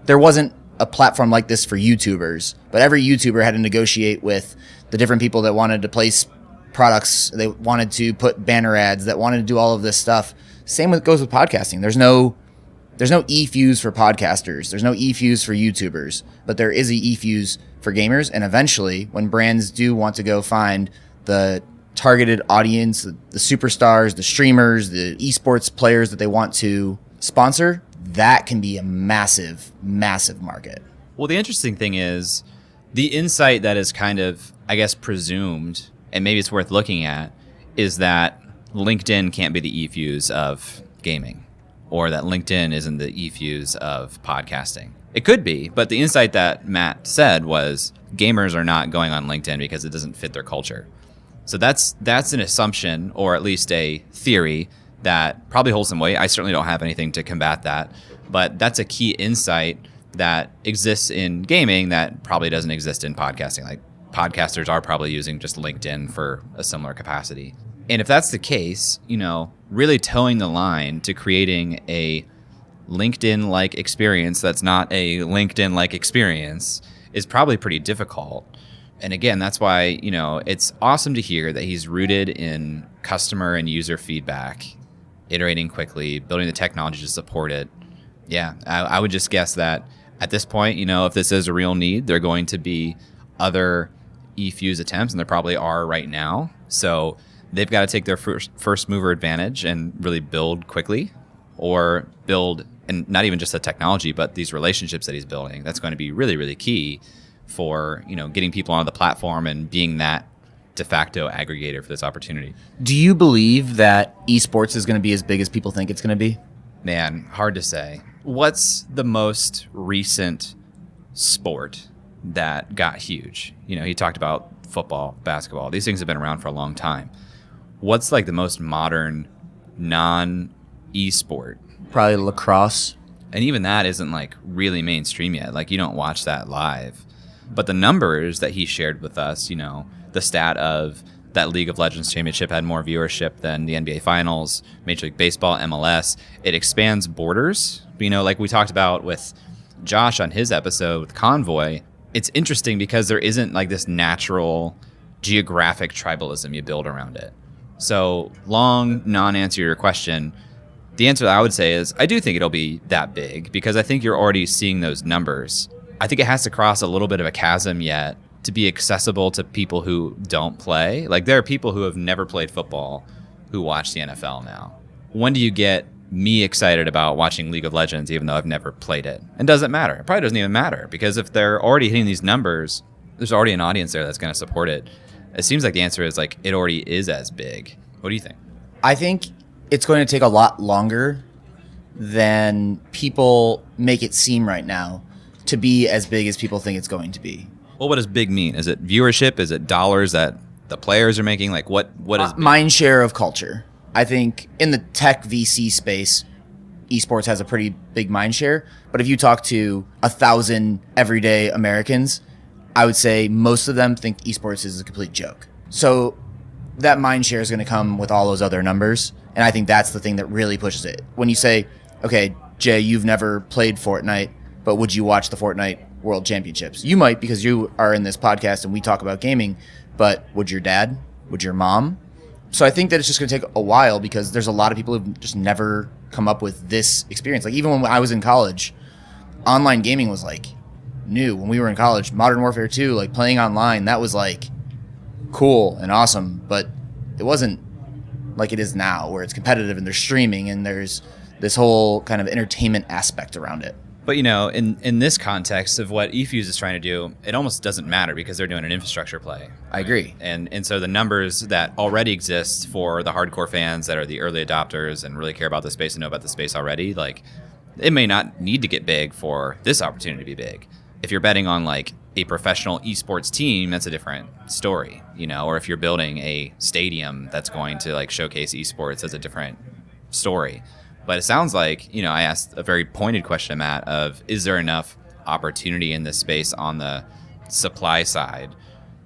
there wasn't a platform like this for YouTubers, but every YouTuber had to negotiate with the different people that wanted to place products, they wanted to put banner ads, that wanted to do all of this stuff. Same goes with podcasting. There's no eFuse for podcasters. There's no eFuse for YouTubers, but there is a eFuse for gamers. And eventually, when brands do want to go find the targeted audience, the superstars, the streamers, the esports players that they want to sponsor, that can be a massive, massive market. Well, the interesting thing is the insight that is kind of, I guess, presumed, and maybe it's worth looking at, is that LinkedIn can't be the eFuse of gaming, or that LinkedIn isn't the eFuse of podcasting. It could be, but the insight that Matt said was gamers are not going on LinkedIn because it doesn't fit their culture. So that's an assumption, or at least a theory, that probably holds some weight. I certainly don't have anything to combat that, but that's a key insight that exists in gaming that probably doesn't exist in podcasting. Like, podcasters are probably using just LinkedIn for a similar capacity. And if that's the case, really towing the line to creating a LinkedIn-like experience that's not a LinkedIn-like experience is probably pretty difficult. And again, that's why, it's awesome to hear that he's rooted in customer and user feedback, iterating quickly, building the technology to support it. Yeah, I would just guess that at this point, if this is a real need, there are going to be other eFuse attempts, and there probably are right now. So they've got to take their first mover advantage and really build quickly, or build, and not even just the technology, but these relationships that he's building. That's going to be really, really key for, getting people onto the platform and being that de facto aggregator for this opportunity. Do you believe that esports is going to be as big as people think it's going to be? Man, hard to say. What's the most recent sport that got huge? He talked about football, basketball. These things have been around for a long time. What's like the most modern non-esport? Probably lacrosse. And even that isn't like really mainstream yet. Like you don't watch that live. But the numbers that he shared with us, the stat of that League of Legends championship had more viewership than the NBA Finals, Major League Baseball, MLS. It expands borders. Like we talked about with Josh on his episode with Convoy, it's interesting because there isn't like this natural geographic tribalism you build around it. So long non-answer to your question, the answer that I would say is I do think it'll be that big because I think you're already seeing those numbers. I think it has to cross a little bit of a chasm yet to be accessible to people who don't play. Like there are people who have never played football who watch the NFL now. When do you get me excited about watching League of Legends even though I've never played it? It doesn't matter. It probably doesn't even matter because if they're already hitting these numbers, there's already an audience there that's going to support it. It seems like the answer is like it already is as big. What do you think? I think it's going to take a lot longer than people make it seem right now to be as big as people think it's going to be. Well, what does big mean? Is it viewership? Is it dollars that the players are making? Like what is big? Mind share of culture. I think in the tech VC space, esports has a pretty big mind share. But if you talk to 1,000 everyday Americans, I would say most of them think esports is a complete joke. So that mind share is going to come with all those other numbers. And I think that's the thing that really pushes it. When you say, okay, Jay, you've never played Fortnite, but would you watch the Fortnite World Championships? You might because you are in this podcast and we talk about gaming, but would your dad? Would your mom? So I think that it's just going to take a while because there's a lot of people who've just never come up with this experience. Like even when I was in college, online gaming was like new. When we were in college, Modern Warfare 2, like playing online, that was like cool and awesome, but it wasn't like it is now where it's competitive and there's streaming and there's this whole kind of entertainment aspect around it. But, in this context of what eFuse is trying to do, it almost doesn't matter because they're doing an infrastructure play. I agree. And so the numbers that already exist for the hardcore fans that are the early adopters and really care about the space and know about the space already, like it may not need to get big for this opportunity to be big. If you're betting on like a professional esports team, that's a different story, or if you're building a stadium that's going to like showcase esports, that's a different story. But it sounds like, I asked a very pointed question, Matt, of is there enough opportunity in this space on the supply side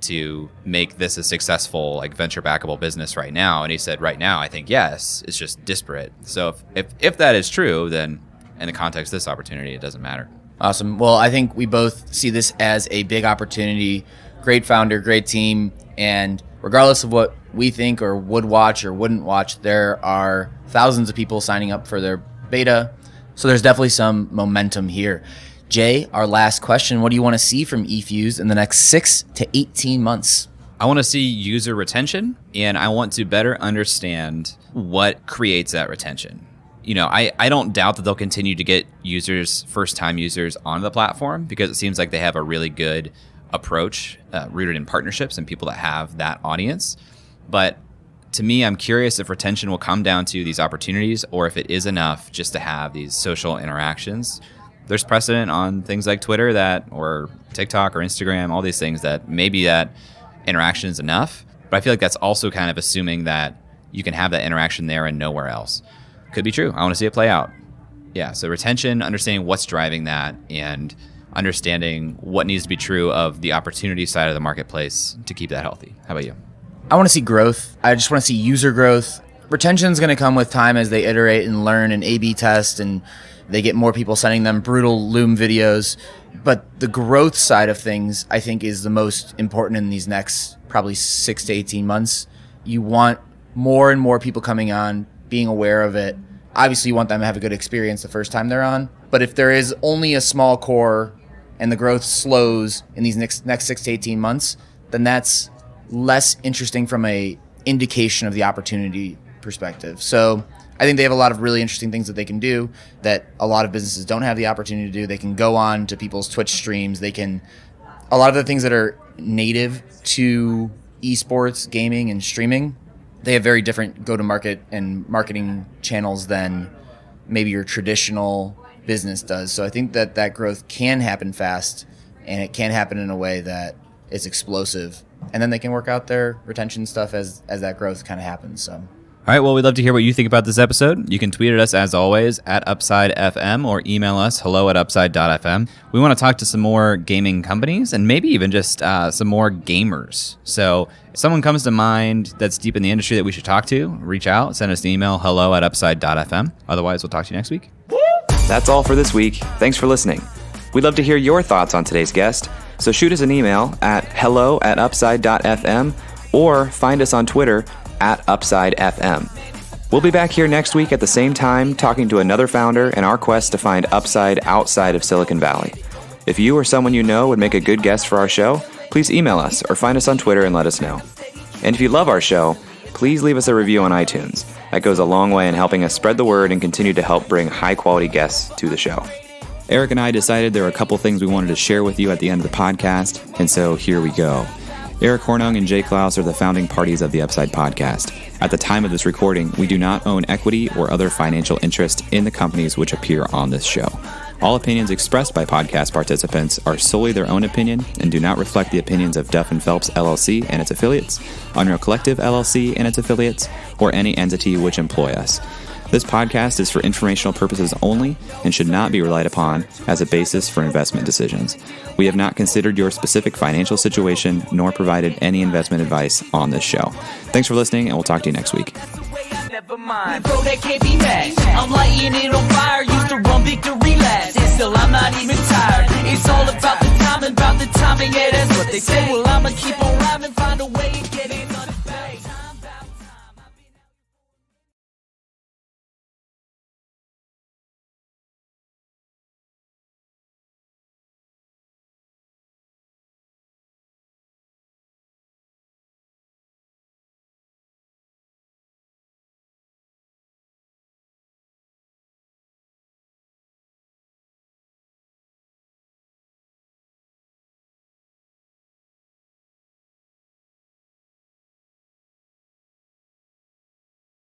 to make this a successful, like venture backable business right now? And he said, right now, I think yes, it's just disparate. So if that is true, then in the context of this opportunity, it doesn't matter. Awesome. Well, I think we both see this as a big opportunity. Great founder, great team. And regardless of what we think or would watch or wouldn't watch, there are thousands of people signing up for their beta. So there's definitely some momentum here. Jay, our last question. What do you want to see from eFuse in the next 6 to 18 months? I want to see user retention, and I want to better understand what creates that retention. I don't doubt that they'll continue to get users, first-time users onto the platform because it seems like they have a really good approach rooted in partnerships and people that have that audience. But to me, I'm curious if retention will come down to these opportunities or if it is enough just to have these social interactions. There's precedent on things like Twitter or TikTok or Instagram, all these things that maybe that interaction is enough. But I feel like that's also kind of assuming that you can have that interaction there and nowhere else. Could be true. I want to see it play out. Yeah, so retention, understanding what's driving that, and understanding what needs to be true of the opportunity side of the marketplace to keep that healthy. How about you? I want to see growth. I just want to see user growth. Retention is going to come with time as they iterate and learn and A/B test, and they get more people sending them brutal Loom videos. But the growth side of things, I think, is the most important in these next probably 6 to 18 months. You want more and more people coming on, being aware of it. Obviously, you want them to have a good experience the first time they're on. But if there is only a small core and the growth slows in these next 6 to 18 months, then that's less interesting from a indication of the opportunity perspective. So I think they have a lot of really interesting things that they can do that a lot of businesses don't have the opportunity to do. They can go on to people's Twitch streams. A lot of the things that are native to esports, gaming, and streaming, they have very different go-to-market and marketing channels than maybe your traditional business does. So I think that growth can happen fast, and it can happen in a way that is explosive. And then they can work out their retention stuff as that growth kind of happens. So. All right, well, we'd love to hear what you think about this episode. You can tweet at us, as always, at UpsideFM, or email us, hello@upside.fm. We want to talk to some more gaming companies and maybe even just some more gamers. So if someone comes to mind that's deep in the industry that we should talk to, reach out, send us an email, hello@upside.fm. Otherwise, we'll talk to you next week. That's all for this week. Thanks for listening. We'd love to hear your thoughts on today's guest, so shoot us an email at hello@upside.fm or find us on Twitter @UpsideFM. We'll be back here next week at the same time talking to another founder in our quest to find upside outside of Silicon Valley. If you or someone you know would make a good guest for our show, please email us or find us on Twitter and let us know. And if you love our show, please leave us a review on iTunes. That goes a long way in helping us spread the word and continue to help bring high-quality guests to the show. Eric and I decided there were a couple things we wanted to share with you at the end of the podcast, and so here we go. Eric Hornung and Jay Klaus are the founding parties of the Upside podcast. At the time of this recording, we do not own equity or other financial interest in the companies which appear on this show. All opinions expressed by podcast participants are solely their own opinion and do not reflect the opinions of Duff & Phelps LLC and its affiliates, Unreal Collective LLC and its affiliates, or any entity which employ us. This podcast is for informational purposes only and should not be relied upon as a basis for investment decisions. We have not considered your specific financial situation nor provided any investment advice on this show. Thanks for listening, and we'll talk to you next week. Never mind, bro, that can't be matched. I'm lighting it on fire, used to run victory laps, and still I'm not even tired. It's all about the timing, yeah, that's what they say. Well, I'ma keep on rhyming.